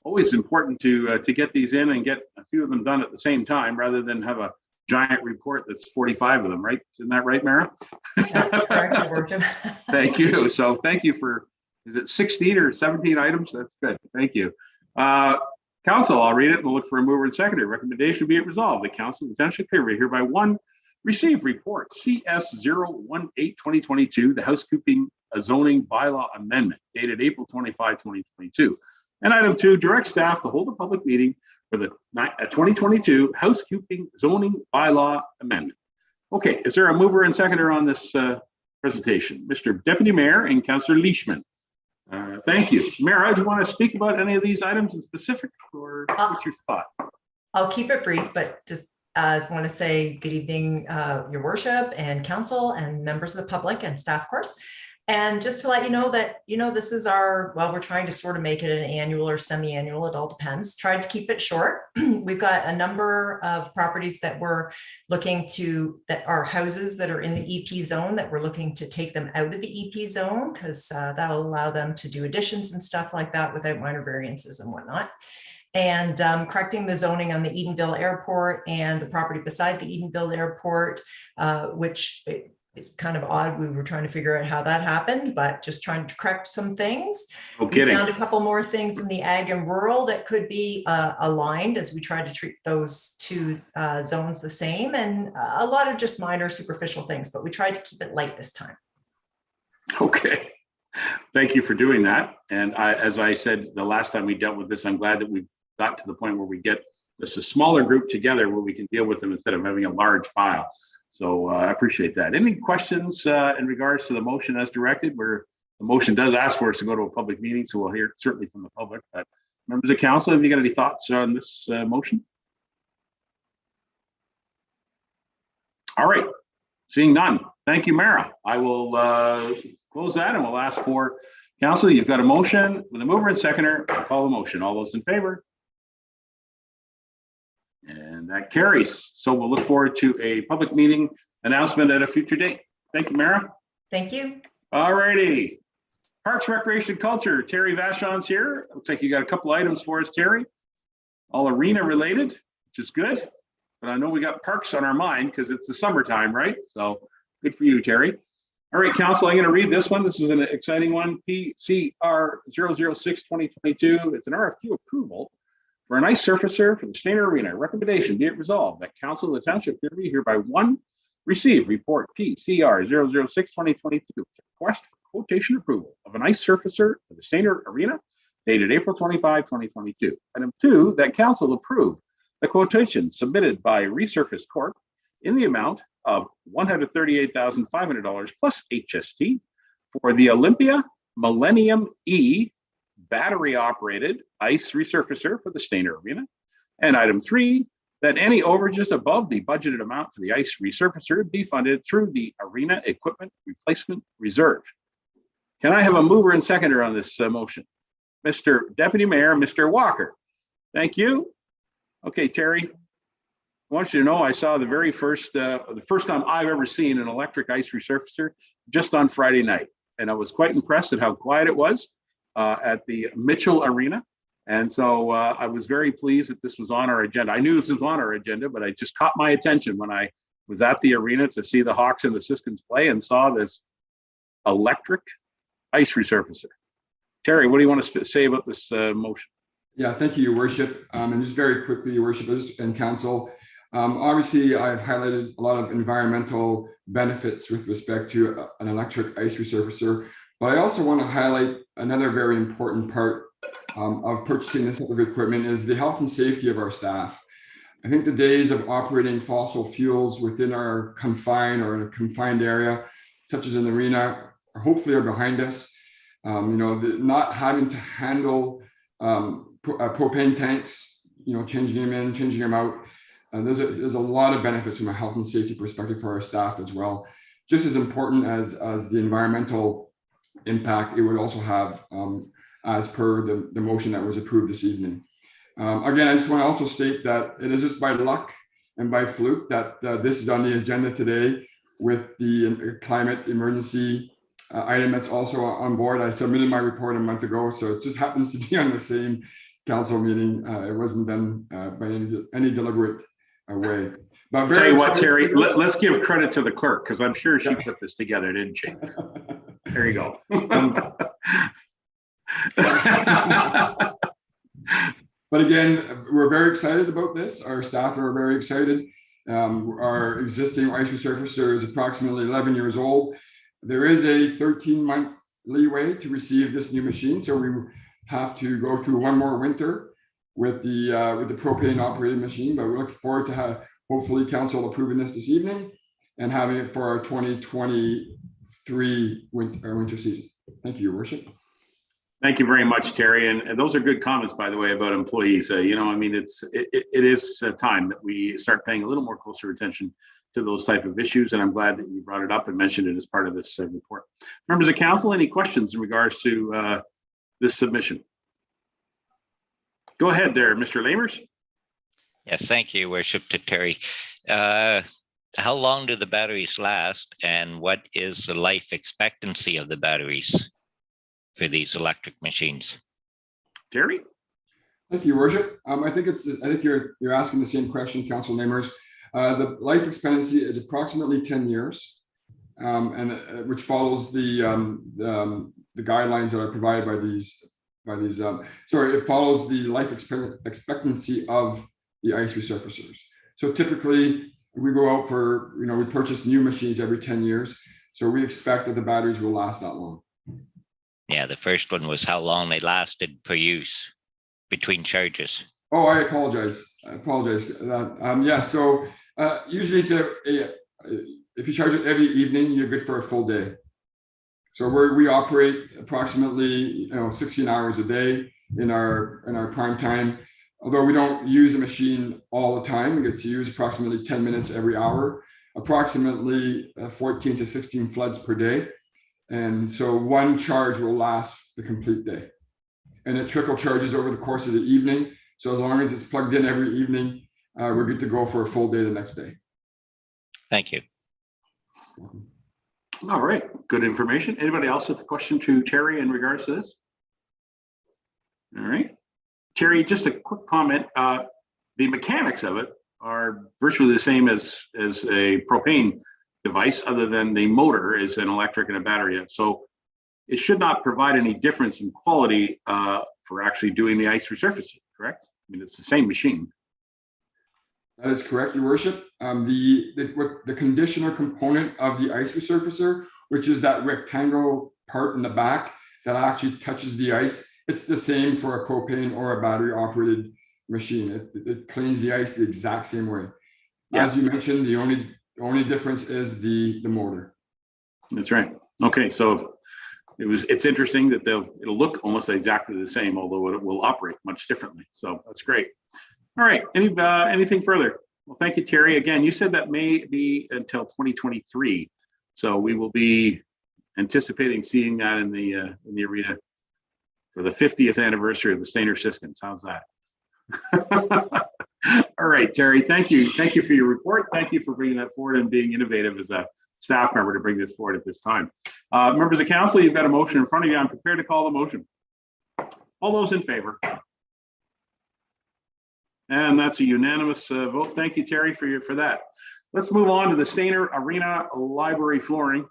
always important to get these in and get a few of them done at the same time rather than have a giant report that's 45 of them, right? Isn't that right, Mara? That's correct, Your Worship. Thank you. So thank you for, is it 16 or 17 items? That's good. Thank you. Council, I'll read it and we'll look for a mover and seconder. Recommendation be it resolved. The Council of the Township of Clearview hereby one, receive report CS 018-2022, the housekeeping zoning bylaw amendment dated April 25, 2022. And item 2, direct staff to hold a public meeting for the 2022 housekeeping zoning bylaw amendment. Okay, is there a mover and seconder on this presentation? Mr. Deputy Mayor and Councillor Leishman. Thank you. Mara, do you want to speak about any of these items in specific, or what's your thought? I'll keep it brief, but just want to say good evening, Your Worship and council and members of the public and staff, of course. And just to let you know that, this is we're trying to sort of make it an annual or semi-annual, it all depends. Tried to keep it short. We've got a number of properties that we're looking to, that are houses that are in the EP zone, that we're looking to take them out of the EP zone, because that'll allow them to do additions and stuff like that without minor variances and whatnot. And correcting the zoning on the Edenville Airport and the property beside the Edenville Airport, which it's kind of odd. We were trying to figure out how that happened, but just trying to correct some things. No kidding. We found a couple more things in the ag and rural that could be aligned as we try to treat those two zones the same, and a lot of just minor superficial things, but we tried to keep it light this time. Okay. Thank you for doing that. And as I said, the last time we dealt with this, I'm glad that we've got to the point where we get just a smaller group together where we can deal with them instead of having a large file. So I appreciate that. Any questions in regards to the motion as directed, where the motion does ask for us to go to a public meeting, so we'll hear certainly from the public. But members of council, have you got any thoughts on this motion? All right, seeing none. Thank you, Mara. I will close that and we'll ask for council. You've got a motion with a mover and seconder. I'll call the motion. All those in favor? And that carries. So we'll look forward to a public meeting announcement at a future date. Thank you, Mara. Thank you. All righty. Parks, Recreation, and Culture. Terry Vachon's here. Looks like you got a couple items for us, Terry. All arena related, which is good. But I know we got parks on our mind because it's the summertime, right? So good for you, Terry. All right, council, I'm going to read this one. This is an exciting one. PCR 006-2022. It's an RFQ approval for an ice surfacer for the Stainer Arena. Recommendation be it resolved that Council of the Township of Clearview hereby one, receive report PCR 006-2022, request for quotation approval of an ice surfacer for the Stainer Arena dated April 25, 2022. Item 2, that Council approve the quotation submitted by Resurface Corp in the amount of $138,500 plus HST for the Olympia Millennium E battery operated ice resurfacer for the Stainer Arena. And item 3, that any overages above the budgeted amount for the ice resurfacer be funded through the Arena Equipment Replacement Reserve. Can I have a mover and seconder on this motion? Mr. Deputy Mayor, Mr. Walker. Thank you. Okay, Terry, I want you to know I saw the very first, the first time I've ever seen an electric ice resurfacer just on Friday night. And I was quite impressed at how quiet it was at the Mitchell Arena. And so I was very pleased that this was on our agenda. I knew this was on our agenda, but it just caught my attention when I was at the arena to see the Hawks and the Siskins play and saw this electric ice resurfacer. Terry, what do you want to say about this motion? Yeah, thank you, Your Worship. And just very quickly, Your Worship and Council, Obviously, I've highlighted a lot of environmental benefits with respect to an electric ice resurfacer, but I also want to highlight another very important part of purchasing this type of equipment is the health and safety of our staff. I think the days of operating fossil fuels within our confined or in a confined area, such as an arena, hopefully are behind us. Not having to handle propane tanks, changing them in, changing them out. There's a lot of benefits from a health and safety perspective for our staff as well. Just as important as the environmental impact it would also have as per the motion that was approved this evening. Again, I just want to also state that it is just by luck and by fluke that this is on the agenda today with the climate emergency item that's also on board. I submitted my report a month ago, so it just happens to be on the same council meeting. It wasn't done by any deliberate way. But Tell you what, Terry, let's give credit to the clerk because I'm sure she put this together, didn't she? There you go. But again, we're very excited about this. Our staff are very excited. Our existing ice resurfacer is approximately 11 years old. There is a 13-month leeway to receive this new machine, so we have to go through one more winter with the propane operated machine. But we look forward to hopefully council approving this evening and having it for our 2023 winter season. Thank you, Your Worship. Thank you very much, Terry. And those are good comments, by the way, about employees. It is time that we start paying a little more closer attention to those type of issues. And I'm glad that you brought it up and mentioned it as part of this report. Members of council, any questions in regards to this submission? Go ahead there, Mr. Lamers. Yes, thank you, Worship, to Terry. How long do the batteries last, and what is the life expectancy of the batteries for these electric machines? Terry? Thank you, Worship. I think you're asking the same question, Council Lamers. The life expectancy is approximately 10 years, and which follows the guidelines that are provided by these. It follows the life expectancy of the ice resurfacers. So typically, we go out for we purchase new machines every 10 years, so we expect that the batteries will last that long. Yeah, the first one was how long they lasted per use between charges. Oh, I apologize. Yeah, so usually it's if you charge it every evening, you're good for a full day. So we operate approximately 16 hours a day in our prime time. Although we don't use the machine all the time, we get to use approximately 10 minutes every hour, approximately 14 to 16 floods per day. And so one charge will last the complete day. And it trickle charges over the course of the evening. So as long as it's plugged in every evening, we're good to go for a full day the next day. Thank you. All right, good information. Anybody else with a question to Terry in regards to this? All right. Terry, just a quick comment. The mechanics of it are virtually the same as a propane device, other than the motor is an electric and a battery. So it should not provide any difference in quality for actually doing the ice resurfacing, correct? I mean, it's the same machine. That is correct, Your Worship. The conditioner component of the ice resurfacer, which is that rectangle part in the back that actually touches the ice, it's the same for a propane or a battery operated machine. It cleans the ice the exact same way. Yeah. As you mentioned, the only difference is the motor. That's right. Okay, so it's interesting that it'll look almost exactly the same, although it will operate much differently. So that's great. All right, anything further? Well, thank you, Terry. Again, you said that may be until 2023. So we will be anticipating seeing that in the arena for the 50th anniversary of the Stayner Siskins. How's that? All right, Terry, thank you. Thank you for your report. Thank you for bringing that forward and being innovative as a staff member to bring this forward at this time. Members of council, you've got a motion in front of you. I'm prepared to call the motion. All those in favor? And that's a unanimous vote. Thank you, Terry, for that. Let's move on to the Stayner Arena Library flooring.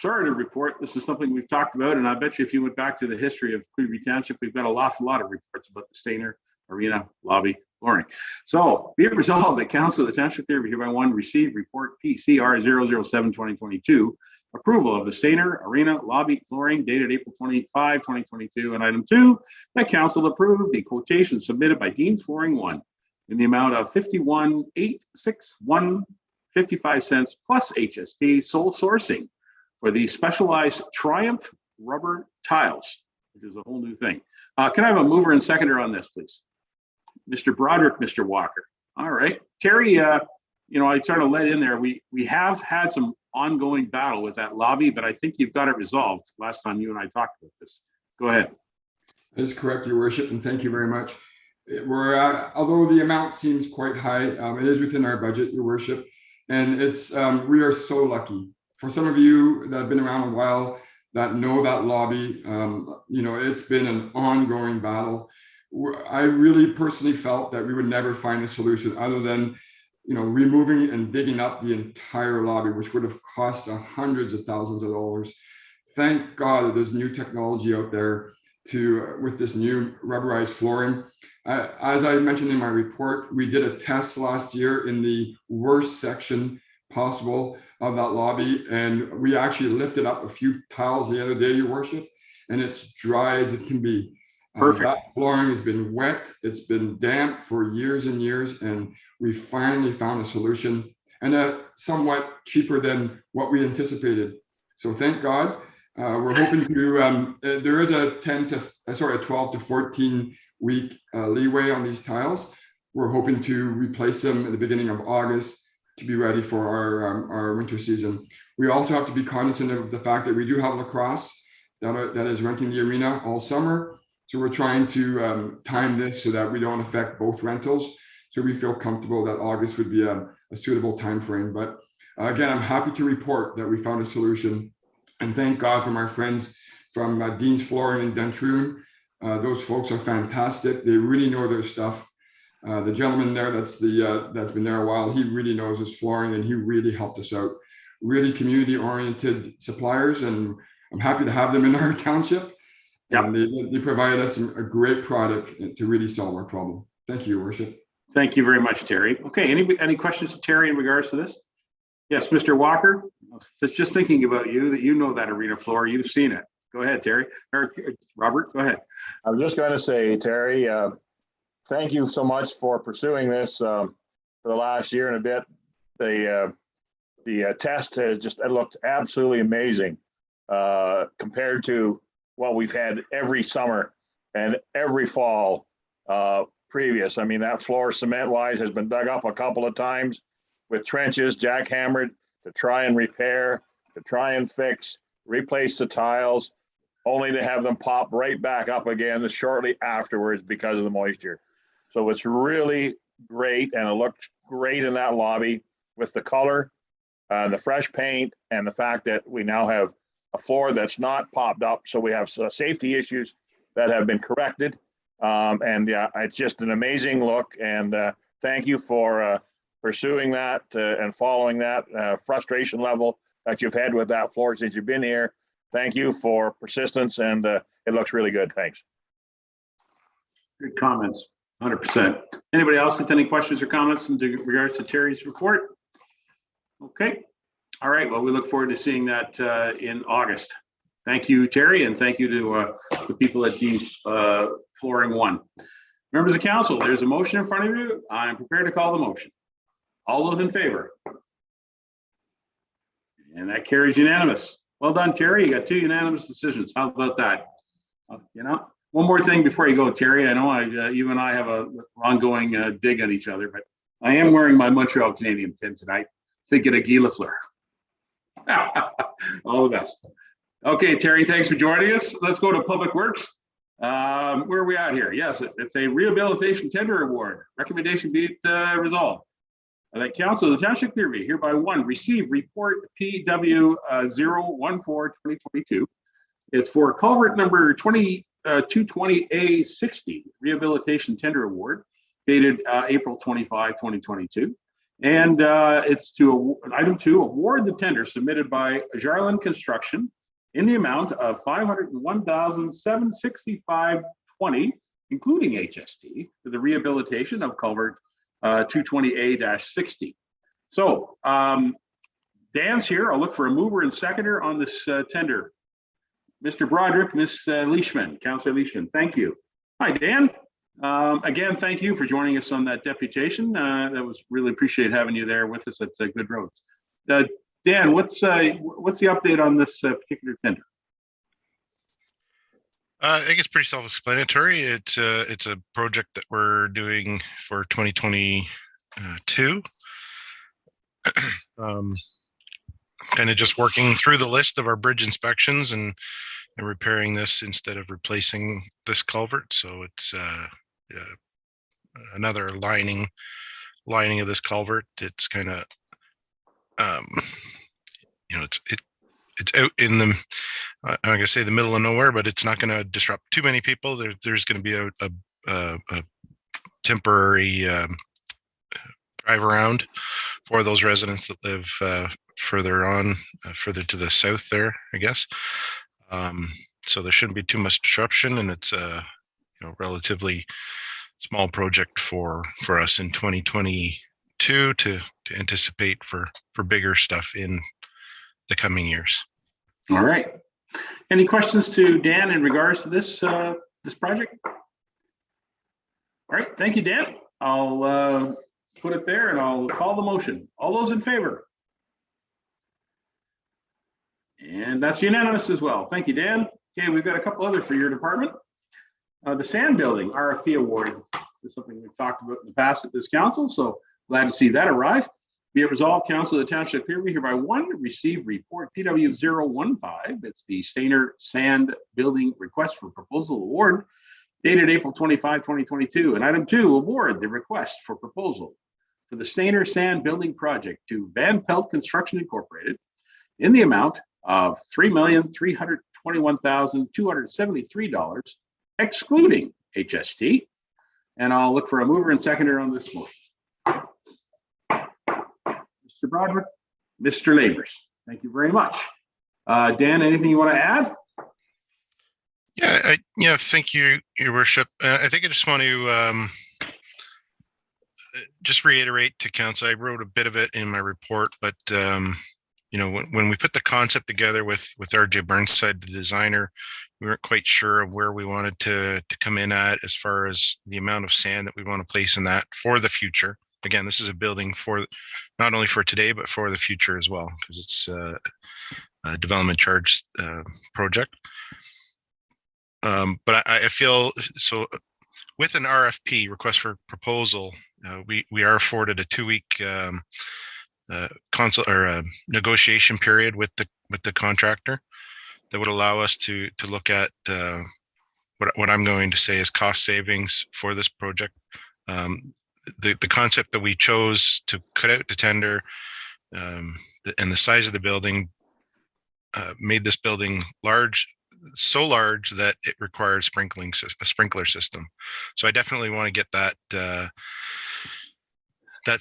Sorry to report, this is something we've talked about, and I bet you if you went back to the history of Queen Township, we've got a lot of reports about the Stayner Arena lobby flooring. So be it resolved that Council of the Township of Clearview hereby one receive report PCR 007-2022, approval of the Stainer Arena lobby flooring dated April 25, 2022. And item 2, that Council approve the quotation submitted by Dean's Flooring 1 in the amount of $51,861.55 plus HST sole sourcing for the specialized Triumph rubber tiles, which is a whole new thing. Can I have a mover and seconder on this, please? Mr. Broderick, Mr. Walker. All right, Terry, I sort of let in there. We have had some ongoing battle with that lobby, but I think you've got it resolved last time you and I talked about this. Go ahead. That is correct, Your Worship, and thank you very much. Although the amount seems quite high, it is within our budget, Your Worship, and it's we are so lucky. For some of you that have been around a while that know that lobby, it's been an ongoing battle. I really personally felt that we would never find a solution other than removing and digging up the entire lobby, which would have cost hundreds of thousands of dollars. Thank God that there's new technology out there with this new rubberized flooring. As I mentioned in my report, we did a test last year in the worst section possible of that lobby, and we actually lifted up a few tiles the other day, Your Worship, and it's dry as it can be. Perfect. That flooring has been wet, it's been damp for years and years, and we finally found a solution, and somewhat cheaper than what we anticipated. So thank God. We're hoping to, there is a 12 to 14 week leeway on these tiles. We're hoping to replace them at the beginning of August to be ready for our winter season. We also have to be cognizant of the fact that we do have lacrosse that is renting the arena all summer. So we're trying to time this so that we don't affect both rentals. So we feel comfortable that August would be a suitable time frame. But again, I'm happy to report that we found a solution. And thank God from our friends from Dean's Flooring in Duntroon. Those folks are fantastic. They really know their stuff. The gentleman there that's been there a while, he really knows his flooring and he really helped us out. Really community-oriented suppliers, and I'm happy to have them in our township. Yeah, they provided us a great product to really solve our problem. Thank you, Your Worship. Thank you very much, Terry. Okay, any questions to Terry in regards to this? Yes, Mr. Walker. Just thinking about you, that you know that arena floor, you've seen it. Go ahead, Terry. Or Robert, go ahead. I was just going to say, Terry, thank you so much for pursuing this for the last year and a bit. The test has it looked absolutely amazing compared to what we've had every summer and every fall previous. I mean, that floor cement wise has been dug up a couple of times with trenches jackhammered to try and repair, to try and fix, replace the tiles, only to have them pop right back up again shortly afterwards because of the moisture. So it's really great, and it looked great in that lobby with the color, the fresh paint, and the fact that we now have a floor that's not popped up. So we have safety issues that have been corrected. And yeah, it's just an amazing look. And thank you for pursuing that and following that frustration level that you've had with that floor since you've been here. Thank you for persistence, and it looks really good. Thanks. Good comments, 100%. Anybody else with any questions or comments in regards to Terry's report? Okay. All right. Well, we look forward to seeing that in August. Thank you, Terry, and thank you to the people at Dean's Flooring 1. Members of council, there's a motion in front of you. I'm prepared to call the motion. All those in favor? And that carries unanimous. Well done, Terry. You got 2 unanimous decisions. How about that? One more thing before you go, Terry. I know you and I have a ongoing dig at each other, but I am wearing my Montreal Canadian pin tonight, thinking of Guy Lafleur. All the best. Okay, Terry, thanks for joining us. Let's go to Public Works. Where are we at here? Yes, it's a rehabilitation tender award. Recommendation be it resolved. That Council of the Township of Clearview hereby receive report PW 014-2022. It's for culvert number 220A60 rehabilitation tender award dated April 25, 2022. And it's to item 2, award the tender submitted by Jarlin Construction in the amount of $501,765.20 including HST, for the rehabilitation of culvert 220A-60. So Dan's here. I'll look for a mover and seconder on this tender. Mr. Broderick, Ms. Leishman, Councillor Leishman, thank you. Hi, Dan. Again, thank you for joining us on that deputation. That was really appreciate having you there with us at Good Roads. Dan, what's the update on this particular tender? I think it's pretty self-explanatory. It's a project that we're doing for 2022. Kind of just working through the list of our bridge inspections and repairing this instead of replacing this culvert. So it's another lining of this culvert. It's kind of it's out in the I'm gonna say the middle of nowhere, but it's not going to disrupt too many people. There's going to be a temporary drive around for those residents that live further to the south there, I guess. So there shouldn't be too much disruption, and it's a relatively small project for us in 2022 to anticipate for bigger stuff in the coming years. All right. Any questions to Dan in regards to this project? All right. Thank you, Dan. I'll put it there and I'll call the motion. All those in favor? And that's unanimous as well. Thank you, Dan. Okay, we've got a couple other for your department. The sand building RFP award is something we've talked about in the past at this council, so glad to see that arrive. Be it resolved, Council of the Township of Clearview hereby receive report PW 015. It's the Stainer Sand Building Request for Proposal Award dated April 25, 2022. And item 2, award the request for proposal for the Stainer Sand Building Project to Van Pelt Construction Incorporated in the amount of $3,321,273, excluding HST. And I'll look for a mover and seconder on this motion. Mr. Broderick, Mr. Labors, thank you very much. Dan, anything you want to add? Yeah, thank you, Your Worship. I think I just want to just reiterate to Council. I wrote a bit of it in my report, but when we put the concept together with R.J. Burnside, the designer, we weren't quite sure of where we wanted to come in at as far as the amount of sand that we want to place in that for the future. Again, this is a building for not only for today, but for the future as well, because it's a development charge project. But I feel so with an RFP, request for proposal, we are afforded a 2-week negotiation period with the contractor that would allow us to look at what I'm going to say is cost savings for this project. The concept that we chose to cut out to tender and the size of the building made this building so large that it requires a sprinkler system. So I definitely want to get that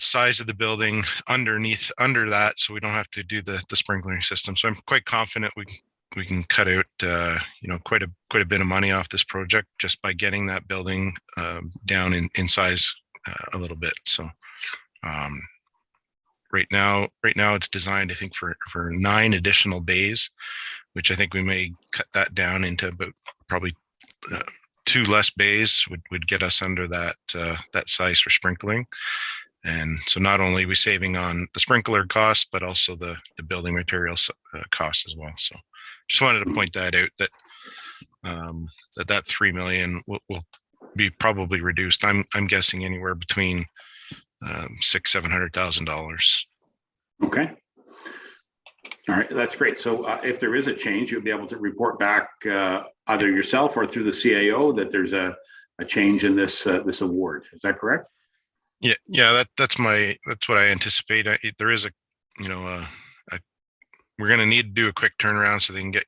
size of the building under that, so we don't have to do the sprinkler system. So I'm quite confident we can cut out quite a bit of money off this project just by getting that building down in size a little bit. So right now it's designed, I think, for 9 additional bays, which I think we may cut that down into about probably 2 less bays would get us under that size for sprinkling. And so not only are we saving on the sprinkler costs, but also the building materials costs as well. So just wanted to point that out, that that $3 million will be probably reduced. I'm guessing anywhere between $600,000-$700,000. Okay. All right, that's great. So if there is a change, you'll be able to report back either yourself or through the CAO that there's a change in this award. Is that correct? Yeah. That's what I anticipate. There is we're going to need to do a quick turnaround so they can get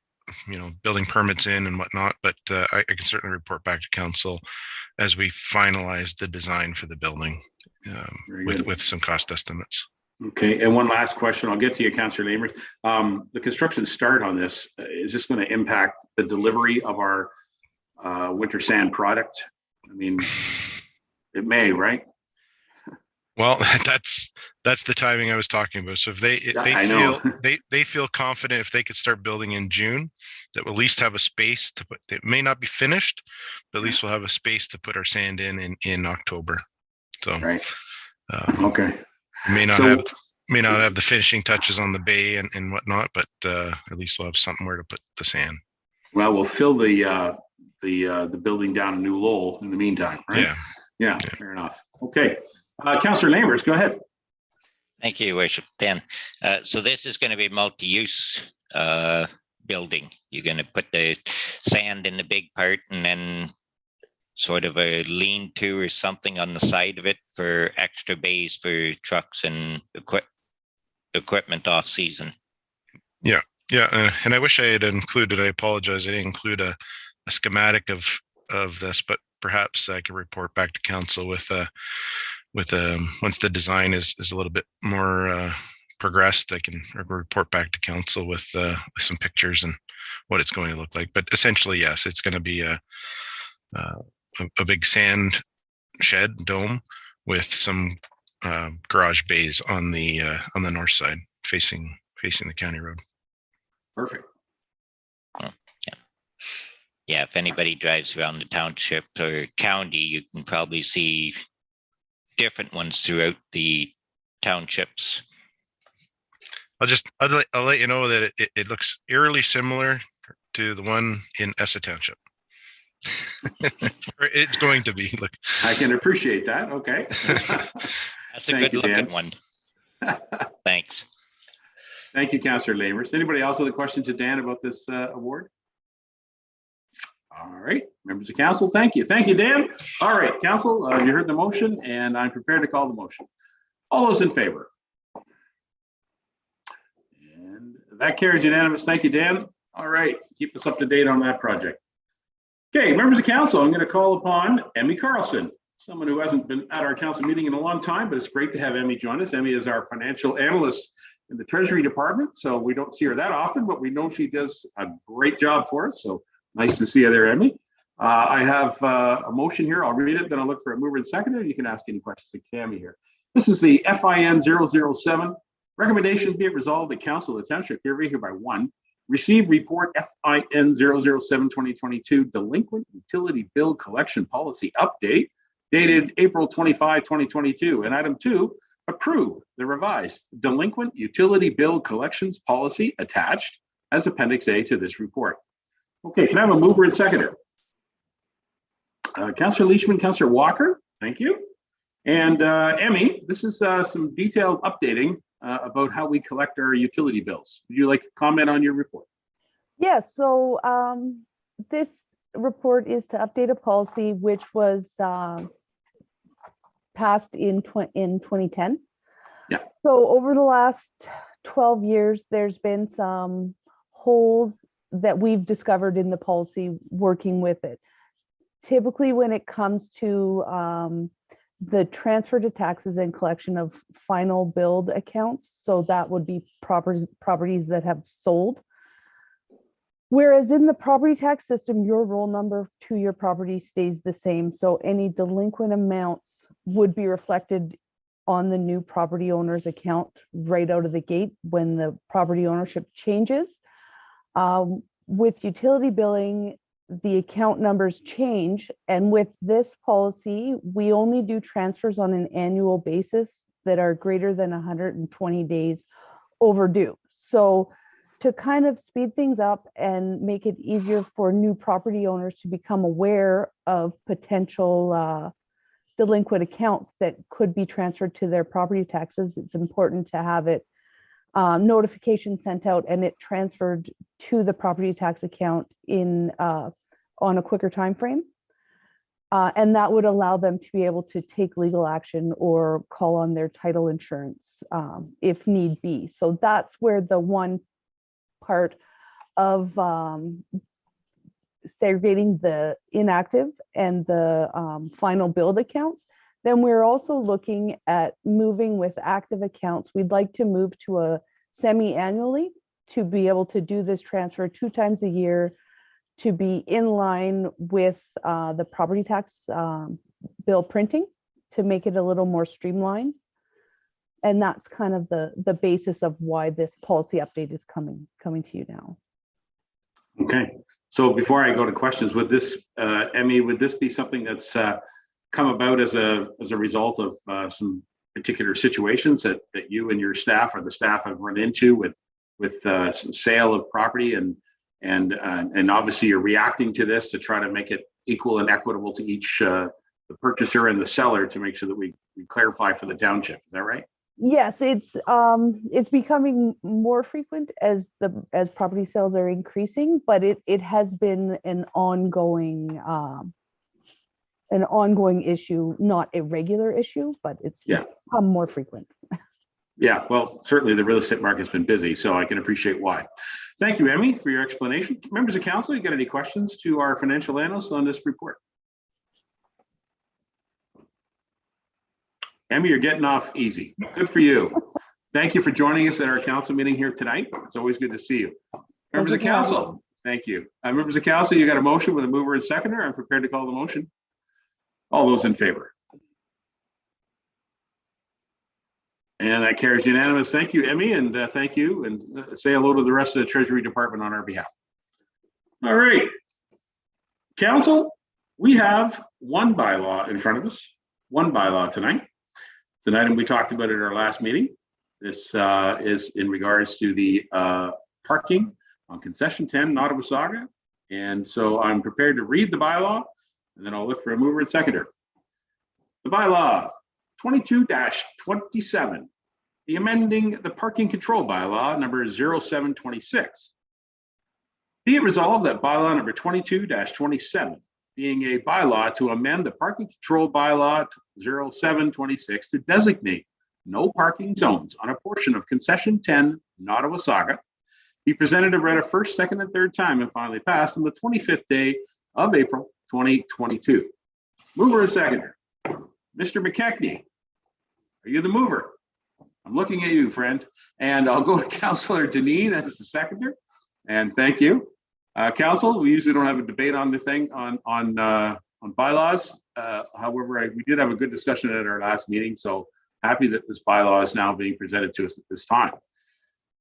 building permits in and whatnot. But I can certainly report back to council as we finalize the design for the building with some cost estimates. Okay, and one last question. I'll get to you, Councillor Lamers. The construction start on this, is this going to impact the delivery of our winter sand product I mean, it may, right? Well, that's the timing I was talking about. So if I know. they feel confident if they could start building in June, that we'll at least have a space to put. It may not be finished, but at least we'll have a space to put our sand in October. So Right. Okay. may not So- have the finishing touches on the bay and whatnot, but at least we'll have somewhere to put the sand. Well, we'll fill the building down in New Lowell in the meantime, right? Yeah, fair enough. Okay. Councillor Lambers, go ahead. Thank you, Your Worship. Dan. So this is going to be multi-use building. You're going to put the sand in the big part and then sort of a lean-to or something on the side of it for extra bays for trucks and equipment off season. Yeah, and I wish I had included. I apologize. I didn't include a schematic of this, but perhaps I could report back to council with once the design is a little bit more progressed. I can report back to council with some pictures and what it's going to look like. But essentially, yes, it's going to be a big sand shed dome with some garage bays on the north side facing the county road. Perfect. Yeah, if anybody drives around the township or county, you can probably see different ones throughout the townships. I'll let you know that it looks eerily similar to the one in Essa Township. It's going to be. Look, I can appreciate that. Okay. That's a Thank good you, Dan. looking one. Thanks. Thank you, Councillor Lambers. Anybody else with a question to Dan about this award? All right, members of council, thank you. Thank you, Dan. All right, council, you heard the motion and I'm prepared to call the motion. All those in favor? And that carries unanimous. Thank you, Dan. All right, keep us up to date on that project. Okay, members of council, I'm going to call upon Emmy Carlson, someone who hasn't been at our council meeting in a long time, but it's great to have Emmy join us. Emmy is our financial analyst in the Treasury Department, so we don't see her that often, but we know she does a great job for us. So nice to see you there, Emmy. I have a motion here. I'll read it, then I'll look for a mover and seconder. You can ask any questions to Tammy here. This is the FIN 007. Recommendation be it resolved that Council of the Township Clearview hereby one, receive report FIN 007 2022 delinquent utility bill collection policy update dated April 25, 2022. And item 2, approve the revised delinquent utility bill collections policy attached as Appendix A to this report. Okay, can I have a mover and seconder? Councillor Leishman, Councillor Walker, thank you. And Emmy, this is some detailed updating about how we collect our utility bills. Would you like to comment on your report? Yes, so this report is to update a policy which was passed in 2010. Yeah. So over the last 12 years, there's been some holes that we've discovered in the policy working with it. Typically, when it comes to the transfer to taxes and collection of final billed accounts, so that would be properties that have sold. Whereas in the property tax system, your roll number to your property stays the same. So any delinquent amounts would be reflected on the new property owner's account right out of the gate when the property ownership changes. With utility billing, the account numbers change. And with this policy, we only do transfers on an annual basis that are greater than 120 days overdue. So to kind of speed things up and make it easier for new property owners to become aware of potential delinquent accounts that could be transferred to their property taxes, it's important to have it notification sent out and it transferred to the property tax account in on a quicker time frame. And that would allow them to be able to take legal action or call on their title insurance if need be. So that's where the one part of segregating the inactive and the final billed accounts. Then we're also looking at moving with active accounts. We'd like to move to a semi-annually to be able to do this transfer 2 times a year to be in line with the property tax bill printing to make it a little more streamlined. And that's kind of the basis of why this policy update is coming to you now. Okay, so before I go to questions, would this, Emmy, would this be something that's come about as a result of some particular situations that you and your staff or the staff have run into with some sale of property, and obviously you're reacting to this to try to make it equal and equitable to each the purchaser and the seller to make sure that we clarify for the township. Is that right? Yes, it's becoming more frequent as property sales are increasing, but it has been an ongoing issue, not a regular issue, but it's become more frequent. Yeah, well, certainly the real estate market's been busy, so I can appreciate why. Thank you, Emmy, for your explanation. Members of council, you got any questions to our financial analyst on this report? Emmy, you're getting off easy. Good for you. Thank you for joining us at our council meeting here tonight. It's always good to see you. Members of council, thank you. Members of council, you got a motion with a mover and seconder. I'm prepared to call the motion. All those in favor? And that carries unanimous. Thank you, Emmy, and thank you, and say hello to the rest of the Treasury Department on our behalf. All right. Council, we have one bylaw in front of us, one bylaw tonight. It's an item we talked about at our last meeting. This is in regards to the parking on concession 10 Nottawasaga. And so I'm prepared to read the bylaw, and then I'll look for a mover and seconder. The bylaw 22-27, the amending the parking control bylaw number 0726. Be it resolved that bylaw number 22-27, being a bylaw to amend the parking control bylaw 0726 to designate no parking zones on a portion of concession 10 Nottawasaga, be presented and read a first, second, and third time and finally passed on the 25th day of April 2022. Mover and seconder. Mr. McKechnie, are you the mover? I'm looking at you, friend. And I'll go to Councillor Deneen as the seconder. And thank you. Council, we usually don't have a debate on the thing on bylaws. However, we did have a good discussion at our last meeting, so happy that this bylaw is now being presented to us at this time.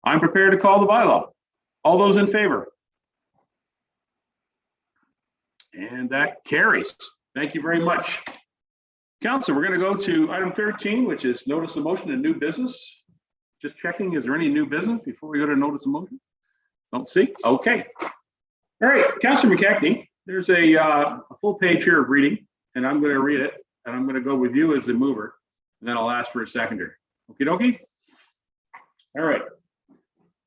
I'm prepared to call the bylaw. All those in favor? And that carries. Thank you very much. Council, we're going to go to item 13, which is notice of motion and new business. Just checking, is there any new business before we go to notice of motion? Don't see. Okay. All right, Councillor McKechnie, there's a full page here of reading, and I'm going to read it, and I'm going to go with you as the mover, and then I'll ask for a seconder. Okie dokie? All right.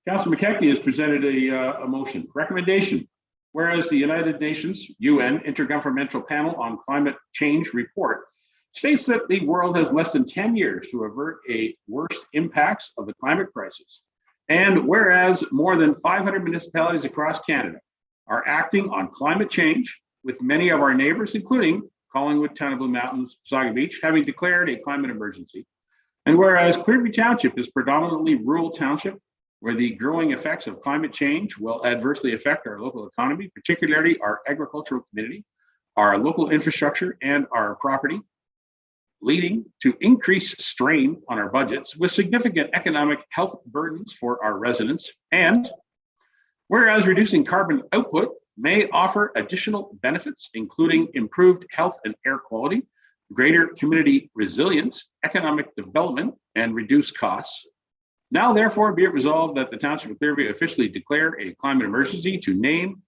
Councillor McKechnie has presented a motion. Recommendation. Whereas the United Nations UN Intergovernmental Panel on Climate Change report states that the world has less than 10 years to avert a worst impacts of the climate crisis. And whereas more than 500 municipalities across Canada are acting on climate change, with many of our neighbors, including Collingwood, Town of Blue Mountains, Saga Beach, having declared a climate emergency. And whereas Clearview Township is predominantly rural township, where the growing effects of climate change will adversely affect our local economy, particularly our agricultural community, our local infrastructure, and our property, leading to increased strain on our budgets with significant economic health burdens for our residents. And whereas reducing carbon output may offer additional benefits, including improved health and air quality, greater community resilience, economic development, and reduced costs. Now, therefore, be it resolved that the Township of Clearview officially declare a climate emergency to name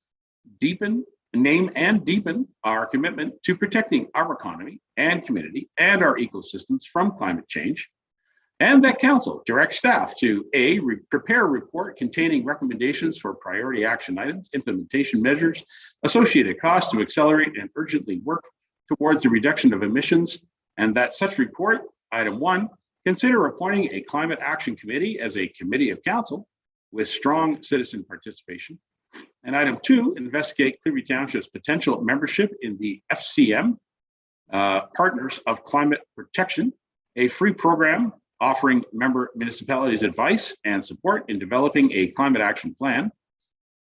and deepen our commitment to protecting our economy and community and our ecosystems from climate change. And that council directs staff to prepare a report containing recommendations for priority action items, implementation measures, associated costs to accelerate and urgently work towards the reduction of emissions. And that such report, item 1, consider appointing a climate action committee as a committee of council with strong citizen participation. And item 2, investigate Clearview Township's potential membership in the FCM, Partners of Climate Protection, a free program offering member municipalities advice and support in developing a climate action plan.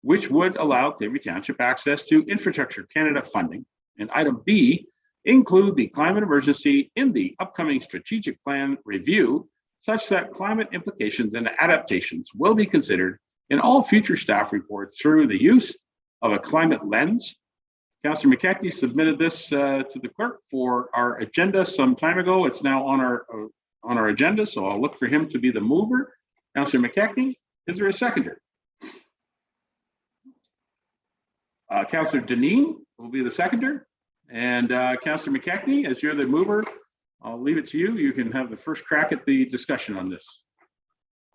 which would allow Clearview Township access to Infrastructure Canada funding. And item B, include the climate emergency in the upcoming strategic plan review, such that climate implications and adaptations will be considered in all future staff reports through the use of a climate lens. Councillor McKechnie submitted this to the clerk for our agenda some time ago. It's now on our agenda, so I'll look for him to be the mover. Councillor McKechnie, is there a seconder? Councillor Deneen will be the seconder. And Councillor McKechnie, as you're the mover, I'll leave it to you. You can have the first crack at the discussion on this.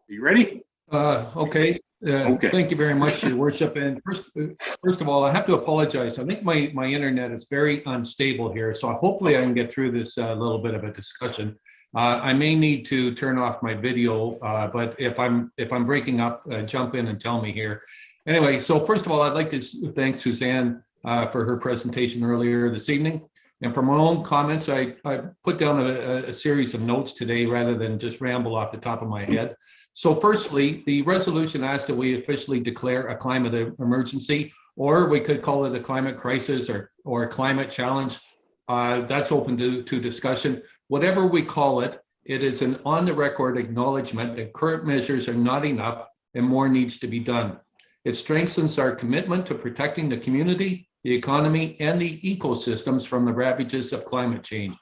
Are you ready? Okay. Okay. Thank you very much, Your Worship. And first of all, I have to apologize. I think my internet is very unstable here, so hopefully I can get through this little bit of a discussion. I may need to turn off my video, but if I'm breaking up, jump in and tell me here. Anyway, so first of all, I'd like to thank Suzanne for her presentation earlier this evening. And for my own comments, I put down a series of notes today rather than just ramble off the top of my head. So firstly, the resolution asks that we officially declare a climate emergency, or we could call it a climate crisis or a climate challenge. That's open to discussion. Whatever we call it, it is an on-the-record acknowledgement that current measures are not enough and more needs to be done. It strengthens our commitment to protecting the community, the economy, and the ecosystems from the ravages of climate change.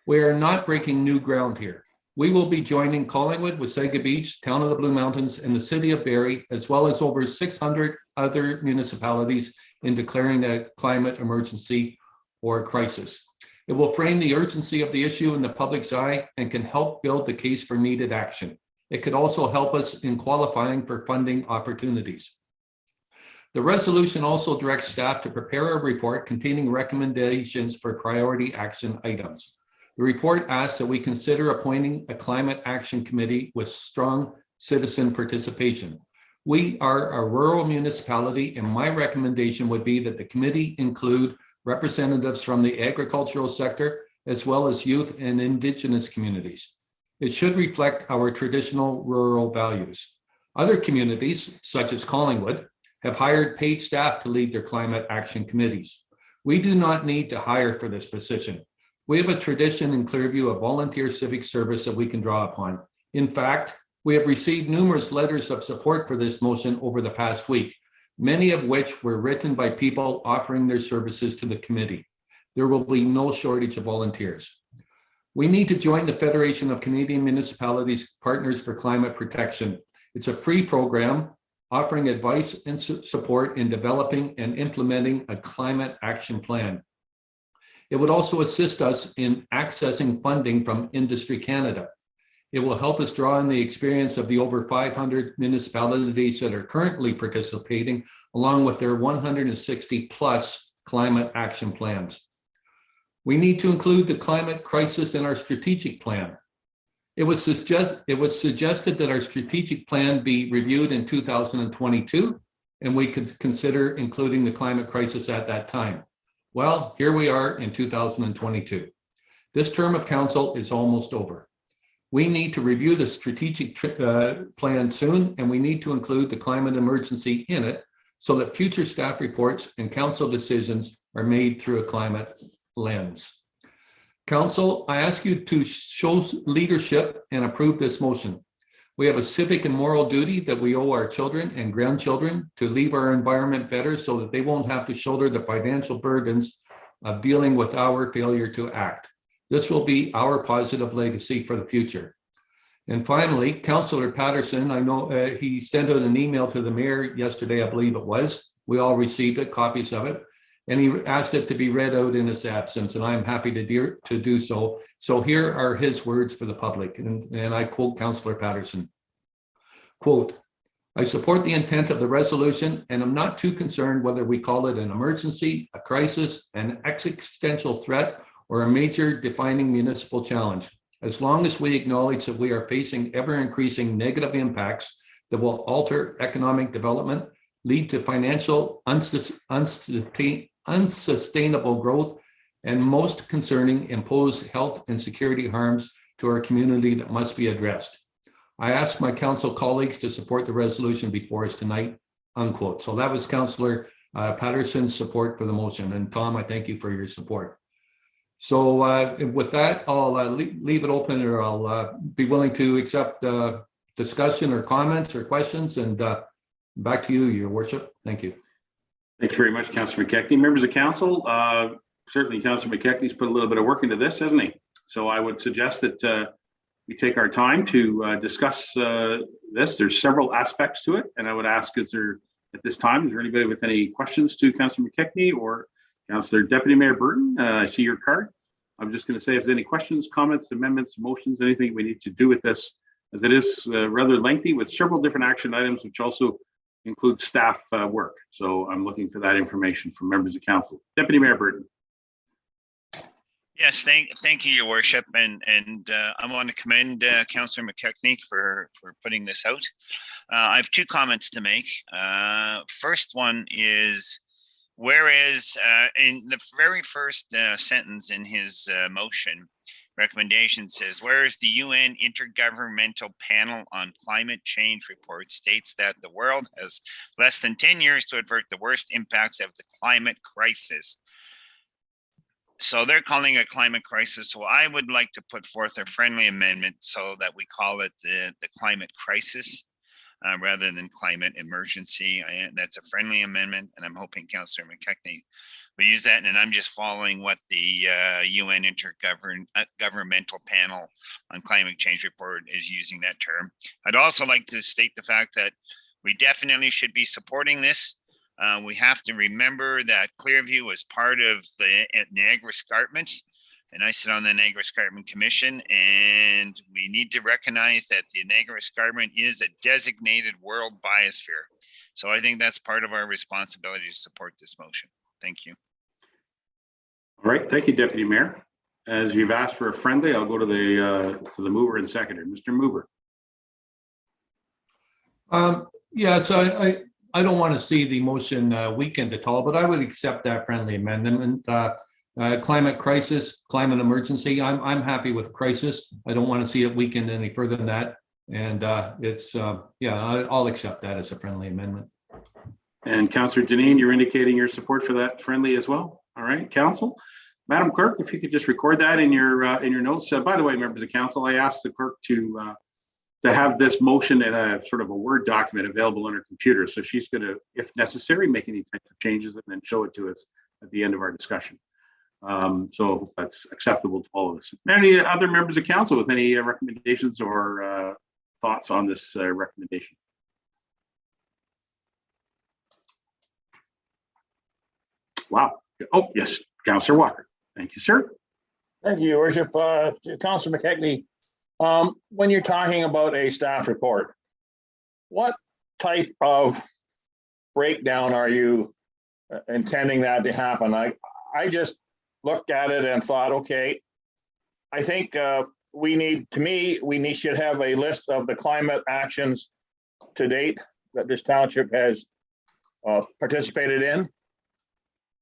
We are not breaking new ground here. We will be joining Collingwood, Wasaga Beach, Town of the Blue Mountains, and the City of Barrie, as well as over 600 other municipalities in declaring a climate emergency or crisis. It will frame the urgency of the issue in the public's eye and can help build the case for needed action. It could also help us in qualifying for funding opportunities. The resolution also directs staff to prepare a report containing recommendations for priority action items. The report asks that we consider appointing a climate action committee with strong citizen participation. We are a rural municipality, and my recommendation would be that the committee include representatives from the agricultural sector, as well as youth and Indigenous communities. It should reflect our traditional rural values. Other communities, such as Collingwood, have hired paid staff to lead their climate action committees. We do not need to hire for this position. We have a tradition in Clearview of volunteer civic service that we can draw upon. In fact, we have received numerous letters of support for this motion over the past week, many of which were written by people offering their services to the committee. There will be no shortage of volunteers. We need to join the Federation of Canadian Municipalities Partners for Climate Protection. It's a free program offering advice and support in developing and implementing a climate action plan. It would also assist us in accessing funding from Industry Canada. It will help us draw on the experience of the over 500 municipalities that are currently participating, along with their 160 plus climate action plans. We need to include the climate crisis in our strategic plan. It was suggested that our strategic plan be reviewed in 2022, and we could consider including the climate crisis at that time. Well, here we are in 2022. This term of council is almost over. We need to review the strategic plan soon, and we need to include the climate emergency in it so that future staff reports and council decisions are made through a climate lens. Council, I ask you to show leadership and approve this motion. We have a civic and moral duty that we owe our children and grandchildren to leave our environment better so that they won't have to shoulder the financial burdens of dealing with our failure to act. This will be our positive legacy for the future. And finally, Councillor Patterson, I know he sent out an email to the mayor yesterday, I believe it was. We all received it, copies of it. And he asked it to be read out in his absence, and I'm happy to do so. So here are his words for the public, and I quote Councillor Patterson. Quote, I support the intent of the resolution, and I'm not too concerned whether we call it an emergency, a crisis, an existential threat, or a major defining municipal challenge, as long as we acknowledge that we are facing ever-increasing negative impacts that will alter economic development, lead to financial unsustainable growth, and most concerning, impose health and security harms to our community that must be addressed. I ask my council colleagues to support the resolution before us tonight. unquote. So that was Councillor Patterson's support for the motion. And Tom, I thank you for your support. So with that, I'll leave it open, or I'll be willing to accept discussion or comments or questions. And back to you, Your Worship. Thank you. Thank you very much, Councillor McKechnie. Members of council, certainly Councillor McKechnie's put a little bit of work into this, hasn't he? So I would suggest that we take our time to discuss this. There's several aspects to it, and I would ask, at this time, is there anybody with any questions to Councillor McKechnie or Councillor Deputy Mayor Burton? I see your card. I'm just going to say, if there's any questions, comments, amendments, motions, anything we need to do with this, as it is rather lengthy with several different action items, which also include staff work. So I'm looking for that information from members of council. Deputy Mayor Burton. Yes, thank you, Your Worship, and I want to commend Councillor McKechnie for putting this out. I have two comments to make. First one is, whereas in the very first sentence in his motion recommendation says, whereas the UN Intergovernmental Panel on Climate Change report states that the world has less than 10 years to avert the worst impacts of the climate crisis. So they're calling it a climate crisis. So I would like to put forth a friendly amendment so that we call it the climate crisis rather than climate emergency. That's a friendly amendment, and I'm hoping Councillor McKechnie will use that. And I'm just following what the UN Intergovernmental Panel on Climate Change report is using that term. I'd also like to state the fact that we definitely should be supporting this. We have to remember that Clearview was part of the Niagara Escarpment, and I sit on the Niagara Escarpment Commission, and we need to recognize that the Niagara Escarpment is a designated world biosphere. So I think that's part of our responsibility to support this motion. Thank you. All right, thank you, Deputy Mayor. As you've asked for a friendly, I'll go to the mover and seconder, Mr. Mover. Yeah, so I don't want to see the motion weakened at all, but I would accept that friendly amendment. Climate crisis, climate emergency. I'm happy with crisis. I don't want to see it weakened any further than that. And I'll accept that as a friendly amendment. And Councillor Janine, you're indicating your support for that friendly as well. All right, Council. Madam Clerk, if you could just record that in your notes. By the way, members of Council, I asked the clerk to have this motion in a sort of a Word document available on her computer. So she's going to, if necessary, make any types of changes and then show it to us at the end of our discussion. So that's acceptable to all of us. Any other members of council with any recommendations or thoughts on this recommendation? Wow. Oh, yes, Councillor Walker. Thank you, sir. Thank you, Your Worship. Councillor McKechnie, when you're talking about a staff report, what type of breakdown are you intending that to happen? I just looked at it and thought, okay, I think we should have a list of the climate actions to date that this township has participated in.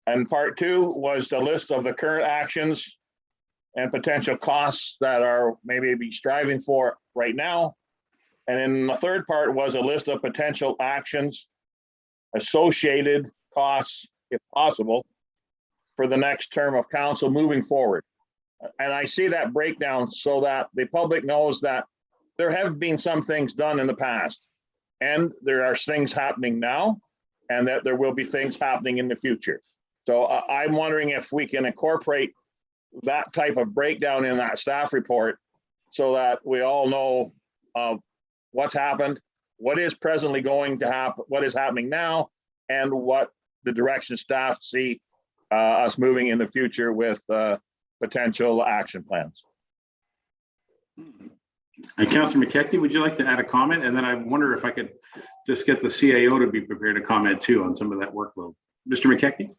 And part two was the list of the current actions and potential costs that are maybe be striving for right now. And then the third part was a list of potential actions, associated costs, if possible, for the next term of council moving forward. And I see that breakdown so that the public knows that there have been some things done in the past, and there are things happening now, and that there will be things happening in the future. So I'm wondering if we can incorporate that type of breakdown in that staff report so that we all know what's happened, what is presently going to happen, what is happening now, and what the direction staff see us moving in the future with potential action plans. And Councillor McKechnie, would you like to add a comment? And then I wonder if I could just get the CAO to be prepared to comment too on some of that workload. Mr. McKechnie?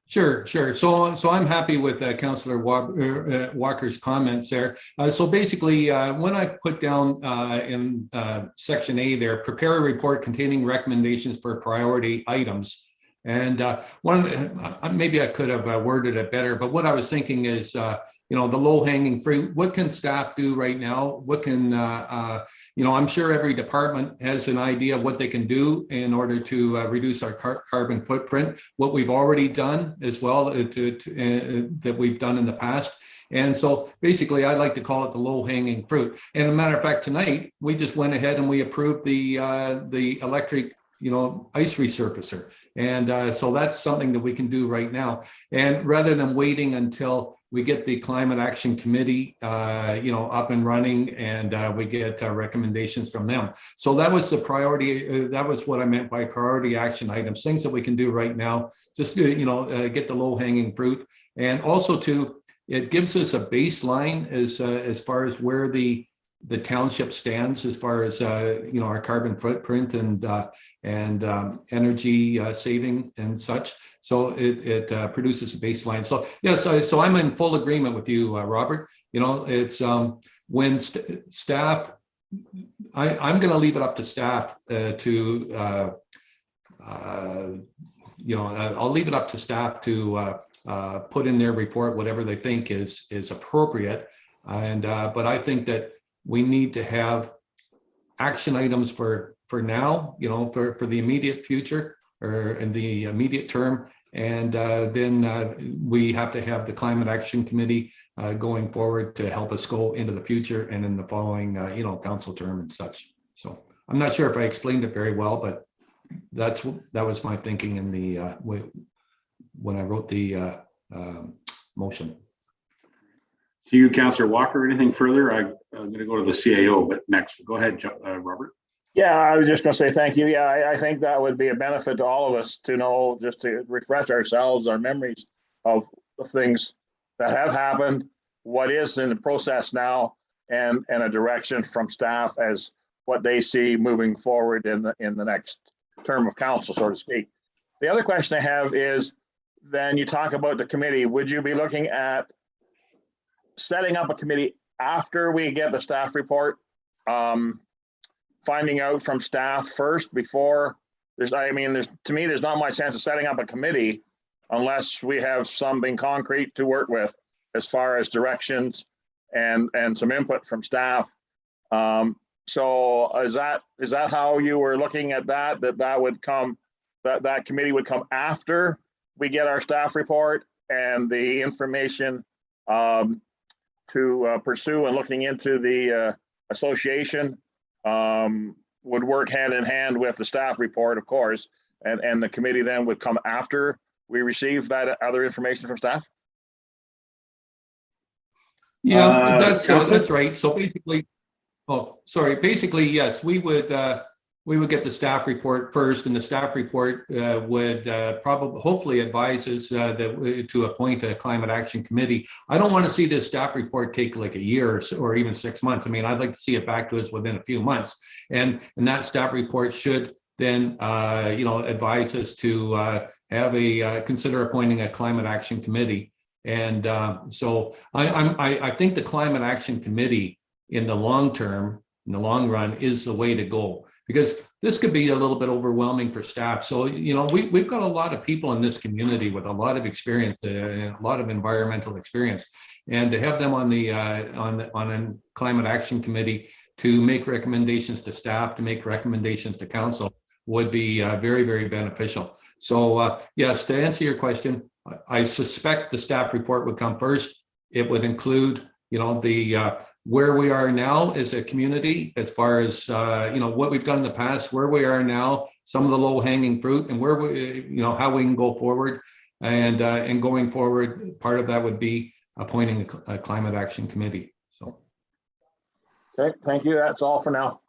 Sure. So I'm happy with Councillor Walker's comments there. So basically, when I put down in section A there, prepare a report containing recommendations for priority items. And maybe I could have worded it better, but what I was thinking is, the low hanging fruit, what can staff do right now? What can I'm sure every department has an idea of what they can do in order to reduce our carbon footprint. What we've already done as well that we've done in the past. And so basically, I like to call it the low-hanging fruit. And a matter of fact, tonight we just went ahead and we approved the electric, ice resurfacer. And so that's something that we can do right now. And rather than waiting until we get the Climate Action Committee, up and running, and we get recommendations from them. So that was the priority. That was what I meant by priority action items, things that we can do right now, just get the low-hanging fruit, and also it gives us a baseline as far as where the township stands as far as our carbon footprint and energy saving and such. So it produces a baseline. So yes, so I'm in full agreement with you, Robert. It's when staff. I'm going to leave it up to staff I'll leave it up to staff to put in their report whatever they think is appropriate. And but I think that we need to have action items for now, for the immediate future or in the immediate term. And then we have to have the Climate Action Committee going forward to help us go into the future and in the following, council term and such. So I'm not sure if I explained it very well, but that was my thinking in the when I wrote the motion. To you, Councillor Walker, anything further? I'm going to go to the CAO, but next. Go ahead, Robert. Yeah, I was just going to say thank you. Yeah, I think that would be a benefit to all of us to know, just to refresh ourselves, our memories of the things that have happened, what is in the process now, and a direction from staff as what they see moving forward in the next term of council, so to speak. The other question I have is, then you talk about the committee. Would you be looking at setting up a committee after we get the staff report? Finding out from staff first before to me, there's not much sense of setting up a committee unless we have something concrete to work with as far as directions and some input from staff. So is that how you were looking at that would come, that committee would come after we get our staff report and the information to pursue and looking into the association would work hand in hand with the staff report, of course, and the committee then would come after we receive that other information from staff? Yeah, that's right. So basically, yes, we would get the staff report first, and the staff report would hopefully advise us to appoint a Climate Action Committee. I don't want to see this staff report take like a year or even 6 months. I mean, I'd like to see it back to us within a few months, and that staff report should then advise us to have consider appointing a Climate Action Committee. And so I think the Climate Action Committee in the long term, in the long run, is the way to go, because this could be a little bit overwhelming for staff. So, we've got a lot of people in this community with a lot of experience, a lot of environmental experience, and to have them on a Climate Action Committee to make recommendations to staff, to make recommendations to council would be very, very beneficial. So yes, to answer your question, I suspect the staff report would come first. It would include, the where we are now as a community, as far as what we've done in the past, where we are now, some of the low-hanging fruit, and where we, how we can go forward. And going forward, part of that would be appointing a Climate Action Committee. So, okay, thank you. That's all for now.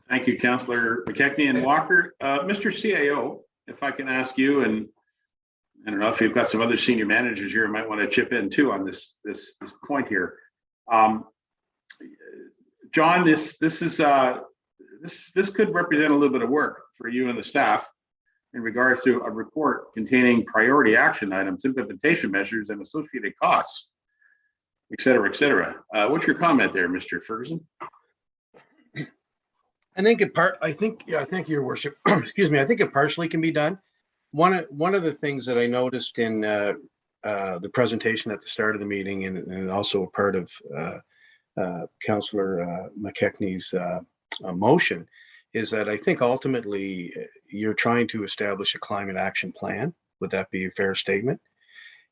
Thank you, Councillor McKechnie and Walker. Mr. CAO, if I can ask you, and I don't know if you've got some other senior managers here who might want to chip in too on this point here. John, this could represent a little bit of work for you and the staff in regards to a report containing priority action items, implementation measures, and associated costs, et cetera, et cetera. What's your comment there, Mr. Ferguson? Thank you, Your Worship. Excuse me. I think it partially can be done. One of the things that I noticed in the presentation at the start of the meeting, and also a part of Councillor McKechnie's motion is that I think ultimately you're trying to establish a climate action plan. Would that be a fair statement?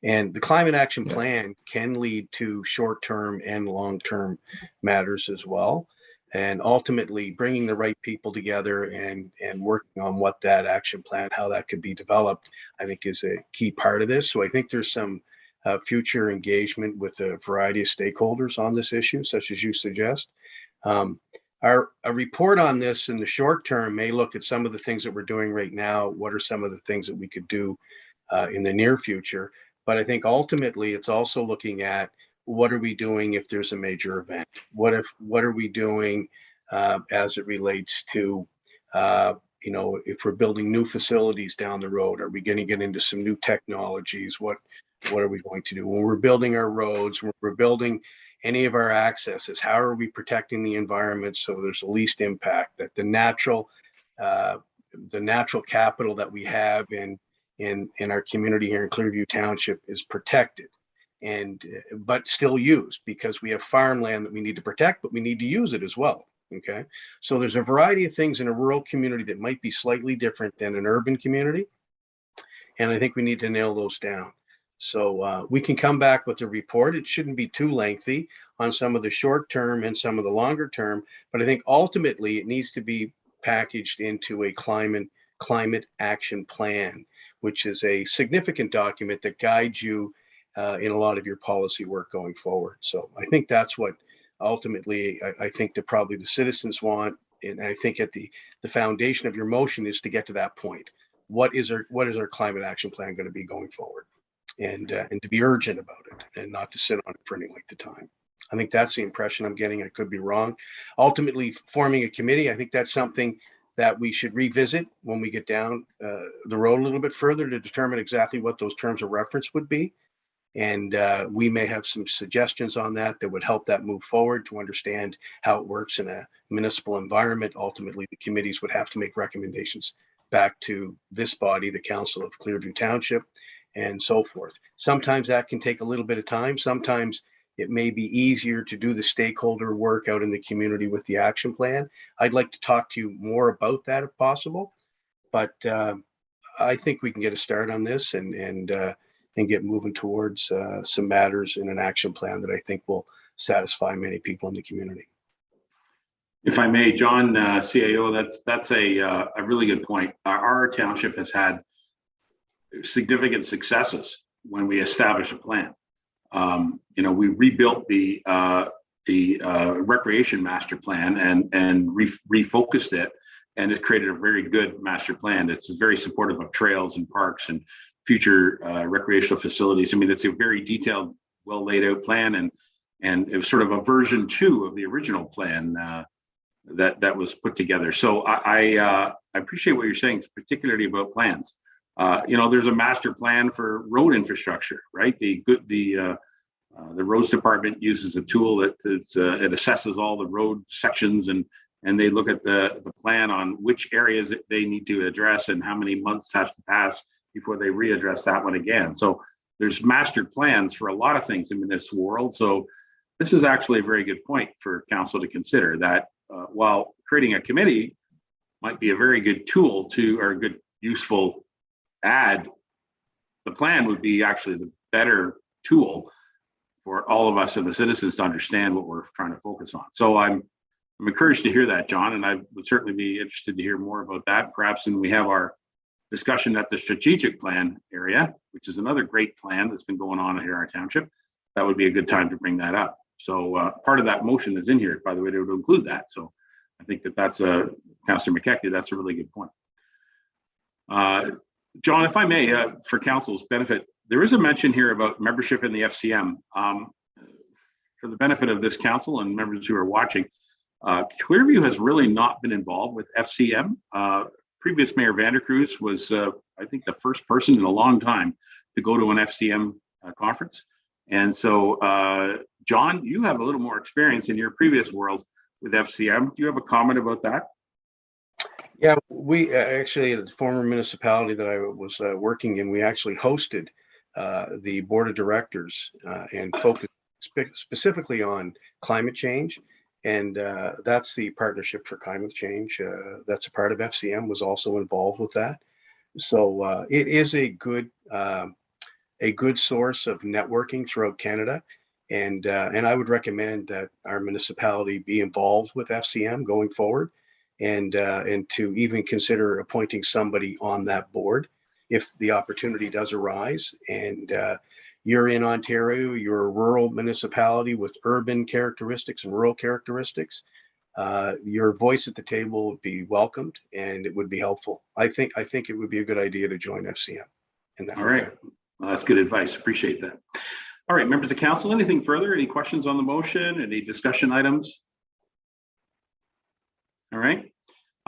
And the climate action plan can lead to short-term and long-term matters as well. And ultimately bringing the right people together and working on what that action plan, how that could be developed, I think is a key part of this. So I think there's some future engagement with a variety of stakeholders on this issue, such as you suggest. A report on this in the short term may look at some of the things that we're doing right now. What are some of the things that we could do in the near future? But I think ultimately it's also looking at what are we doing if there's a major event? What are we doing as it relates to, if we're building new facilities down the road? Are we going to get into some new technologies? What are we going to do when we're building our roads? When we're building any of our accesses? How are we protecting the environment so there's the least impact? That the natural capital that we have in our community here in Clearview Township is protected, but still used, because we have farmland that we need to protect, but we need to use it as well. Okay, so there's a variety of things in a rural community that might be slightly different than an urban community, and I think we need to nail those down. So we can come back with a report. It shouldn't be too lengthy on some of the short term and some of the longer term, but I think ultimately it needs to be packaged into a climate action plan, which is a significant document that guides you in a lot of your policy work going forward. So I think that's what ultimately I think that probably the citizens want. And I think at the foundation of your motion is to get to that point. What is our climate action plan going to be going forward? And to be urgent about it and not to sit on it for any length of time. I think that's the impression I'm getting. I could be wrong. Ultimately, forming a committee, I think that's something that we should revisit when we get down the road a little bit further to determine exactly what those terms of reference would be. And we may have some suggestions on that would help that move forward to understand how it works in a municipal environment. Ultimately, the committees would have to make recommendations back to this body, the Council of Clearview Township, and so forth. Sometimes that can take a little bit of time. Sometimes it may be easier to do the stakeholder work out in the community with the action plan. I'd like to talk to you more about that if possible, but I think we can get a start on this and get moving towards some matters in an action plan that I think will satisfy many people in the community. If I may, John, CAO, that's a really good point. Our township has had significant successes when we establish a plan. We rebuilt the recreation master plan and refocused it, and it's created a very good master plan. It's very supportive of trails and parks and future recreational facilities. I mean, it's a very detailed, well laid out plan, and it was sort of a version 2 of the original plan that was put together. So I appreciate what you're saying, particularly about plans. There's a master plan for road infrastructure, right? The roads department uses a tool that it assesses all the road sections and they look at the plan on which areas they need to address and how many months has to pass before they readdress that one again. So there's master plans for a lot of things in this world. So this is actually a very good point for council to consider, that while creating a committee might be a very good tool or a good useful add, the plan would be actually the better tool for all of us and the citizens to understand what we're trying to focus on. So I'm encouraged to hear that, John, and I would certainly be interested to hear more about that. Perhaps when we have our discussion at the strategic plan area, which is another great plan that's been going on here in our township, that would be a good time to bring that up. So part of that motion is in here, by the way, to include that. So I think that's Councillor McKechnie, that's a really good point. John, if I may, for council's benefit, there is a mention here about membership in the FCM. For the benefit of this council and members who are watching, Clearview has really not been involved with FCM. Previous Mayor Vandercruz was, I think, the first person in a long time to go to an FCM conference. And so, John, you have a little more experience in your previous world with FCM. Do you have a comment about that? Yeah, we actually, at the former municipality that I was working in, we actually hosted the board of directors and focused specifically on climate change And that's the Partnership for Climate Change. That's a part of FCM, was also involved with that. So it is a good source of networking throughout Canada. And I would recommend that our municipality be involved with FCM going forward, and to even consider appointing somebody on that board if the opportunity does arise. And you're in Ontario, you're a rural municipality with urban characteristics and rural characteristics. Your voice at the table would be welcomed, and it would be helpful. I think it would be a good idea to join FCM in that. All right. Well, that's good advice. Appreciate that. All right, members of council, anything further? Any questions on the motion? Any discussion items? All right.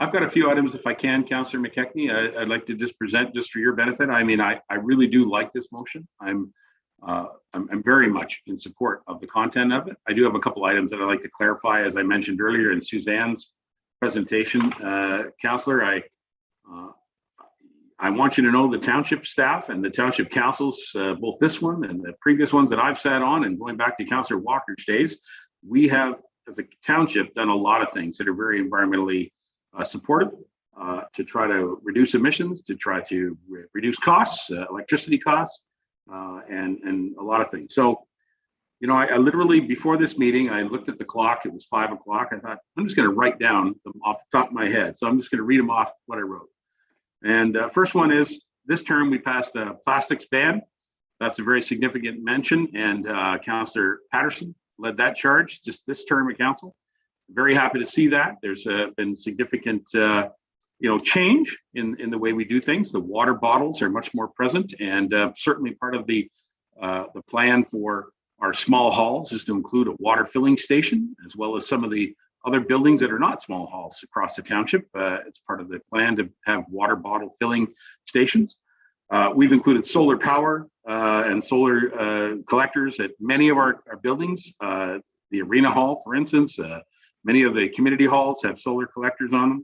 I've got a few items, if I can, Councillor McKechnie. I'd like to just present, just for your benefit. I mean, I really do like this motion. I'm very much in support of the content of it. I do have a couple items that I'd like to clarify, as I mentioned earlier in Suzanne's presentation. Councillor, I want you to know the township staff and the township councils, both this one and the previous ones that I've sat on, and going back to Councillor Walker's days, we have, as a township, done a lot of things that are very environmentally supportive to try to reduce emissions, to try to reduce costs, electricity costs, and a lot of things. So, you know, I literally, before this meeting, I looked at the clock. It was 5 o'clock. I thought, I'm just going to write down them off the top of my head. So I'm just going to read them off what I wrote. And first one is, this term we passed a plastics ban. That's a very significant mention, and Councillor Patterson led that charge just this term of council. Very happy to see that. There's been significant change in the way we do things. The water bottles are much more present, and certainly part of the plan for our small halls is to include a water filling station, as well as some of the other buildings that are not small halls across the township. It's part of the plan to have water bottle filling stations. We've included solar power and solar collectors at many of our buildings. The Arena Hall, for instance, many of the community halls have solar collectors on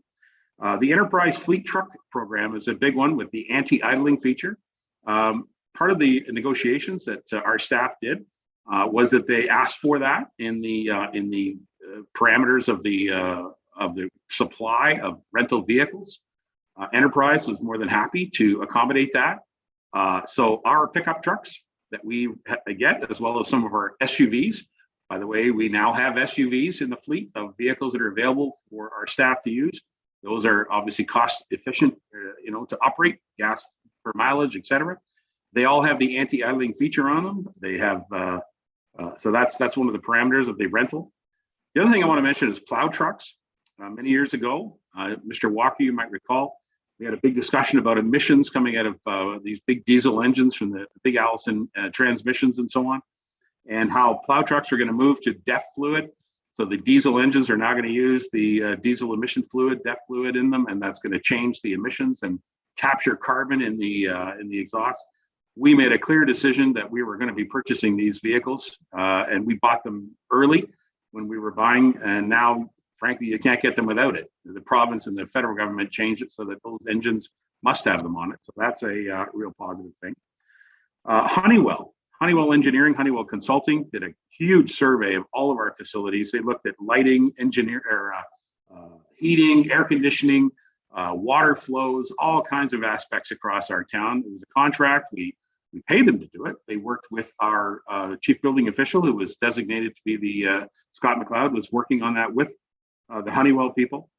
them. The Enterprise Fleet Truck Program is a big one with the anti-idling feature. Part of the negotiations that our staff did was that they asked for that in the parameters of the supply of rental vehicles. Enterprise was more than happy to accommodate that. So our pickup trucks that we get, as well as some of our SUVs. By the way, we now have SUVs in the fleet of vehicles that are available for our staff to use. Those are obviously cost efficient, to operate, gas per mileage, etc. They all have the anti-idling feature on them. They have, so that's one of the parameters of the rental. The other thing I want to mention is plow trucks. Many years ago, Mr. Walker, you might recall, we had a big discussion about emissions coming out of these big diesel engines from the big Allison transmissions and so on, and how plow trucks are going to move to DEF fluid. So the diesel engines are now going to use the diesel emission fluid, DEF fluid in them, and that's going to change the emissions and capture carbon in the exhaust. We made a clear decision that we were going to be purchasing these vehicles, and we bought them early when we were buying, and now, frankly, you can't get them without it. The province and the federal government changed it so that those engines must have them on it. So that's a real positive thing. Honeywell Engineering, Honeywell Consulting did a huge survey of all of our facilities. They looked at lighting, heating, air conditioning, water flows, all kinds of aspects across our town. It was a contract. We paid them to do it. They worked with our chief building official, who was designated to be the Scott McLeod, was working on that with the Honeywell people.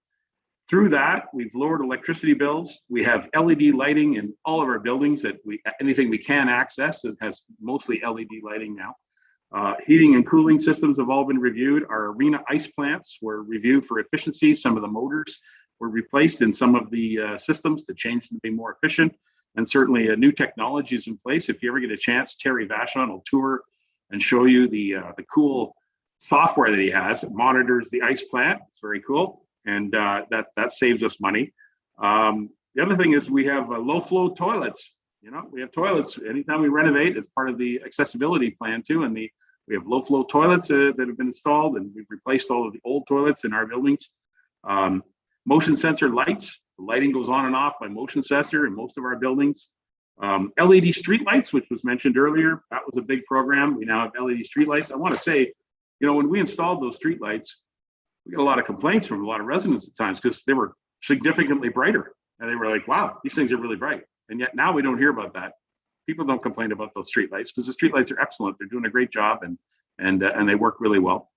Through that, we've lowered electricity bills. We have LED lighting in all of our buildings that anything we can access. It has mostly LED lighting now. Heating and cooling systems have all been reviewed. Our arena ice plants were reviewed for efficiency. Some of the motors were replaced in some of the systems to change them to be more efficient. And certainly new technology is in place. If you ever get a chance, Terry Vachon will tour and show you the cool software that he has that monitors the ice plant. It's very cool. And that saves us money. The other thing is we have low flow toilets. We have toilets anytime we renovate as part of the accessibility plan too. And we have low flow toilets that have been installed, and we've replaced all of the old toilets in our buildings. Motion sensor lights. The lighting goes on and off by motion sensor in most of our buildings. LED street lights, which was mentioned earlier, that was a big program. We now have LED street lights. I want to say, when we installed those street lights, we get a lot of complaints from a lot of residents at times because they were significantly brighter. And they were like, wow, these things are really bright. And yet now we don't hear about that. People don't complain about those streetlights because the streetlights are excellent. They're doing a great job and they work really well.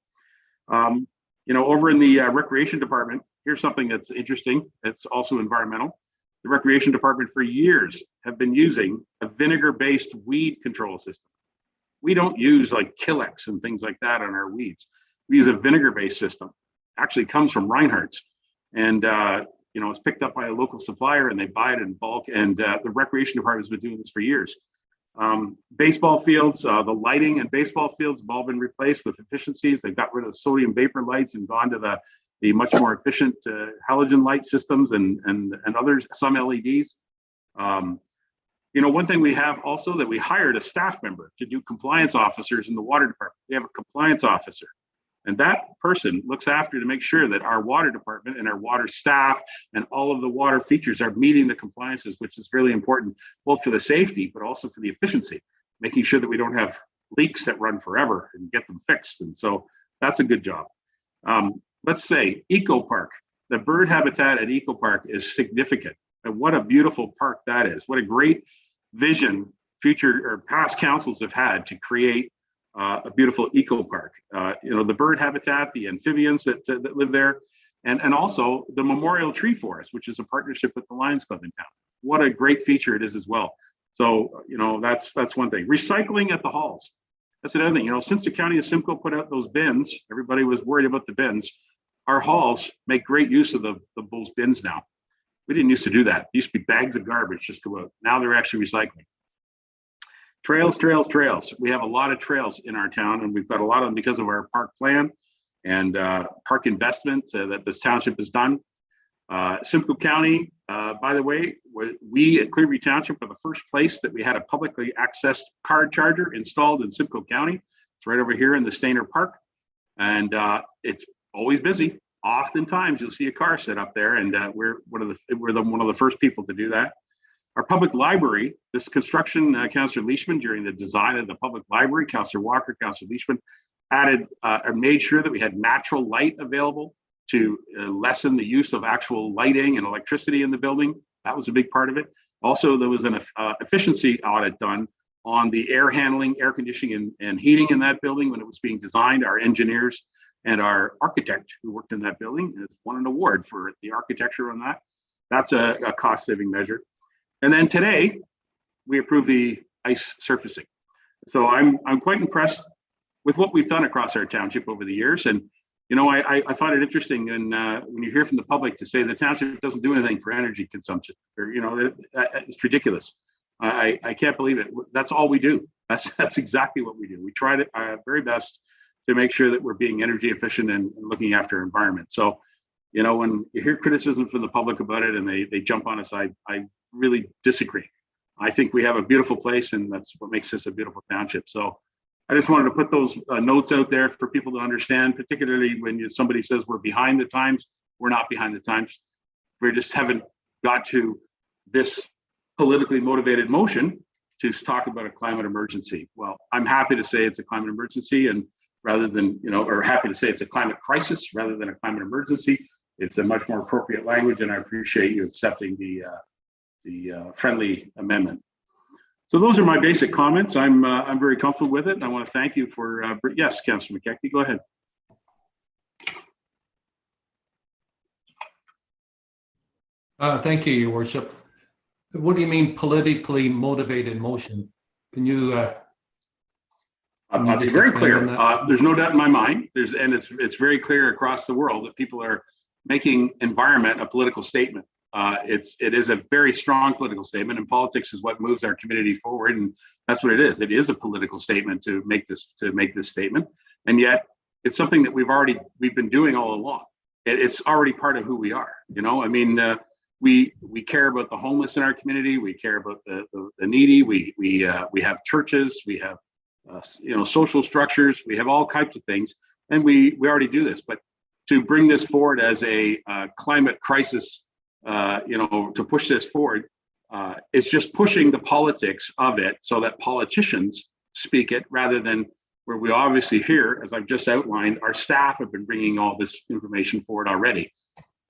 Over in the recreation department, here's something that's interesting. It's also environmental. The recreation department for years have been using a vinegar-based weed control system. We don't use like Killex and things like that on our weeds. We use a vinegar-based system. Actually comes from Reinhardt's, and it's picked up by a local supplier, and they buy it in bulk. And the recreation department has been doing this for years. Baseball fields, the lighting in baseball fields have all been replaced with efficiencies. They've got rid of the sodium vapor lights and gone to the much more efficient halogen light systems and others, some LEDs. One thing we have also that we hired a staff member to do compliance officers in the water department. We have a compliance officer, and that person looks after to make sure that our water department and our water staff and all of the water features are meeting the compliances, which is really important, both for the safety, but also for the efficiency, making sure that we don't have leaks that run forever and get them fixed. And so that's a good job. Let's say Eco Park, the bird habitat at Eco Park is significant. And what a beautiful park that is. What a great vision future or past councils have had to create a beautiful eco park. The bird habitat, the amphibians that live there, and also the memorial tree forest, which is a partnership with the Lions Club in town. What a great feature it is as well. So, that's one thing. Recycling at the halls. That's another thing. Since the county of Simcoe put out those bins, everybody was worried about the bins. Our halls make great use of those bins now. We didn't used to do that. It used to be bags of garbage just go out. Now they're actually recycling. Trails. We have a lot of trails in our town, and we've got a lot of them because of our park plan and park investment that this township has done. Simcoe County, by the way, we at Clearview Township are the first place that we had a publicly accessed card charger installed in Simcoe County. It's right over here in the Stainer Park, and it's always busy. Oftentimes, you'll see a car set up there, and we're one of the first people to do that. Our public library, this construction, Councillor Leishman, during the design of the public library, Councillor Walker, Councillor Leishman, added and made sure that we had natural light available to lessen the use of actual lighting and electricity in the building. That was a big part of it. Also, there was an efficiency audit done on the air handling, air conditioning, and heating in that building when it was being designed. Our engineers and our architect who worked in that building has won an award for the architecture on that. That's a cost-saving measure. And then today, we approved the ice surfacing. So I'm quite impressed with what we've done across our township over the years. And I find it interesting, and when you hear from the public to say the township doesn't do anything for energy consumption, or it's ridiculous. I can't believe it. That's all we do. That's exactly what we do. We try to our very best to make sure that we're being energy efficient and looking after our environment. So, when you hear criticism from the public about it and they jump on us, I really disagree. I think we have a beautiful place, and that's what makes this a beautiful township. So I just wanted to put those notes out there for people to understand, particularly when somebody says we're behind the times. We're not behind the times. We just haven't got to this politically motivated motion to talk about a climate emergency. Well, I'm happy to say it's a climate emergency, and rather than, or happy to say it's a climate crisis rather than a climate emergency. It's a much more appropriate language, and I appreciate you accepting the friendly amendment. So those are my basic comments. I'm very comfortable with it, and I want to thank you for. Yes, Councillor McKechnie, go ahead. Thank you, Your Worship. What do you mean politically motivated motion? Can you? I'll be very clear. There's no doubt in my mind. It's very clear across the world that people are making environment a political statement. It is a very strong political statement, and politics is what moves our community forward, and that's what it is. It is a political statement to make this statement, and yet it's something that we've been doing all along. It's already part of who we are. We care about the homeless in our community. We care about the needy. We have churches. We have social structures. We have all types of things, and we already do this. But to bring this forward as a climate crisis, to push this forward, it's just pushing the politics of it so that politicians speak it rather than where we obviously here, as I've just outlined, our staff have been bringing all this information forward already.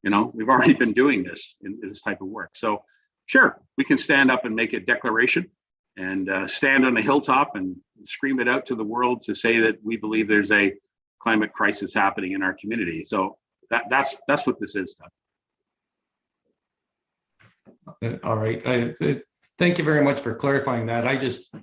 You know, we've already been doing this in this type of work. So sure, we can stand up and make a declaration and stand on a hilltop and scream it out to the world to say that we believe there's a climate crisis happening in our community. So that's what this is. All right. Thank you very much for clarifying that. I just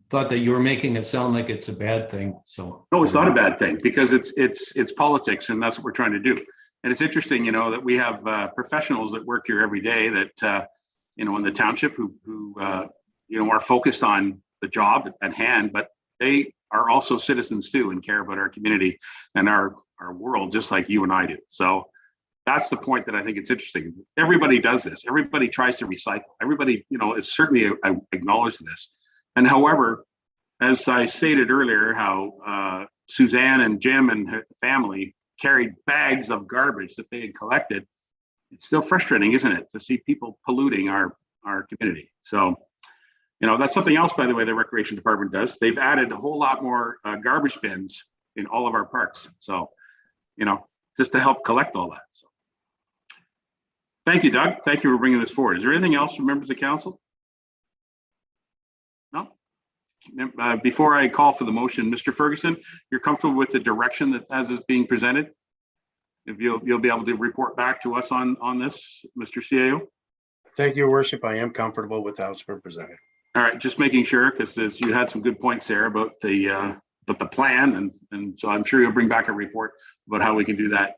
thought that you were making it sound like it's a bad thing. So no, it's not a bad thing, because it's politics, and that's what we're trying to do. And it's interesting, you know, that we have professionals that work here every day that you know, in the township who you know, are focused on the job at hand, but they are also citizens too and care about our community and our world, just like you and I do. So that's the point that I think it's interesting. Everybody does this. Everybody tries to recycle. Everybody, you know, is certainly acknowledge this. And however, as I stated earlier, how Suzanne and Jim and her family carried bags of garbage that they had collected, it's still frustrating, isn't it, to see people polluting our community. So, you know, that's something else, by the way, the Recreation Department does. They've added a whole lot more garbage bins in all of our parks. So, you know, just to help collect all that. So, thank you, Doug. Thank you for bringing this forward. Is there anything else from members of council? No? Before I call for the motion, Mr. Ferguson, you're comfortable with the direction that as is being presented? If you'll be able to report back to us on this, Mr. CAO? Thank you, Your Worship. I am comfortable with how it's been presented. All right, just making sure, because you had some good points there about the plan, and so I'm sure you'll bring back a report about how we can do that.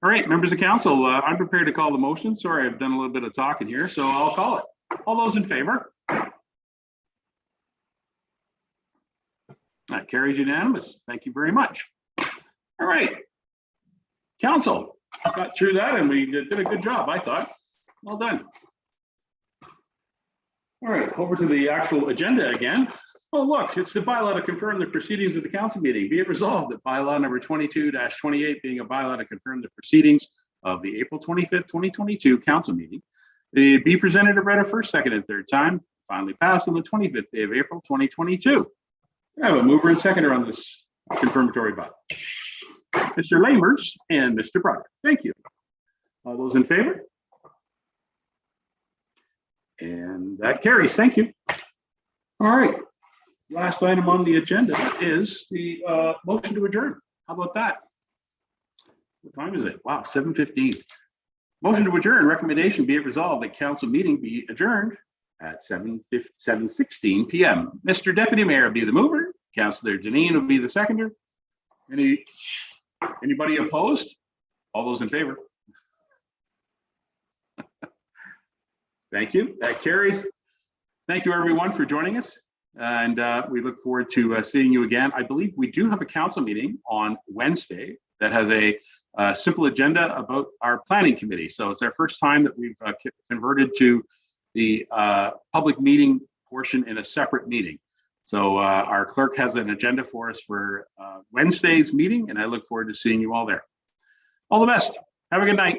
All right, members of council, I'm prepared to call the motion. Sorry, I've done a little bit of talking here, so I'll call it. All those in favor? That carries unanimous. Thank you very much. All right, council, got through that and we did a good job, I thought. Well done. All right, over to the actual agenda again. Oh, look, it's the bylaw to confirm the proceedings of the council meeting. Be it resolved that bylaw number 22-28 being a bylaw to confirm the proceedings of the April 25th, 2022 council meeting, be presented and read a first, second, and third time, finally passed on the 25th day of April, 2022. I have a mover and seconder on this confirmatory bylaw. Mr. Lamers and Mr. Broderick. Thank you. All those in favor? And that carries. Thank you. All right. Last item on the agenda is the motion to adjourn. How about that? What time is it? Wow, 7:15. Motion to adjourn. Recommendation be it resolved that council meeting be adjourned at 7:16 p.m. Mr. Deputy Mayor will be the mover. Councillor Janine will be the seconder. Anybody opposed? All those in favor? Thank you. That carries. Thank you, everyone, for joining us. And we look forward to seeing you again. I believe we do have a council meeting on Wednesday that has a simple agenda about our planning committee. So it's our first time that we've converted to the public meeting portion in a separate meeting. So our clerk has an agenda for us for Wednesday's meeting, and I look forward to seeing you all there. All the best. Have a good night.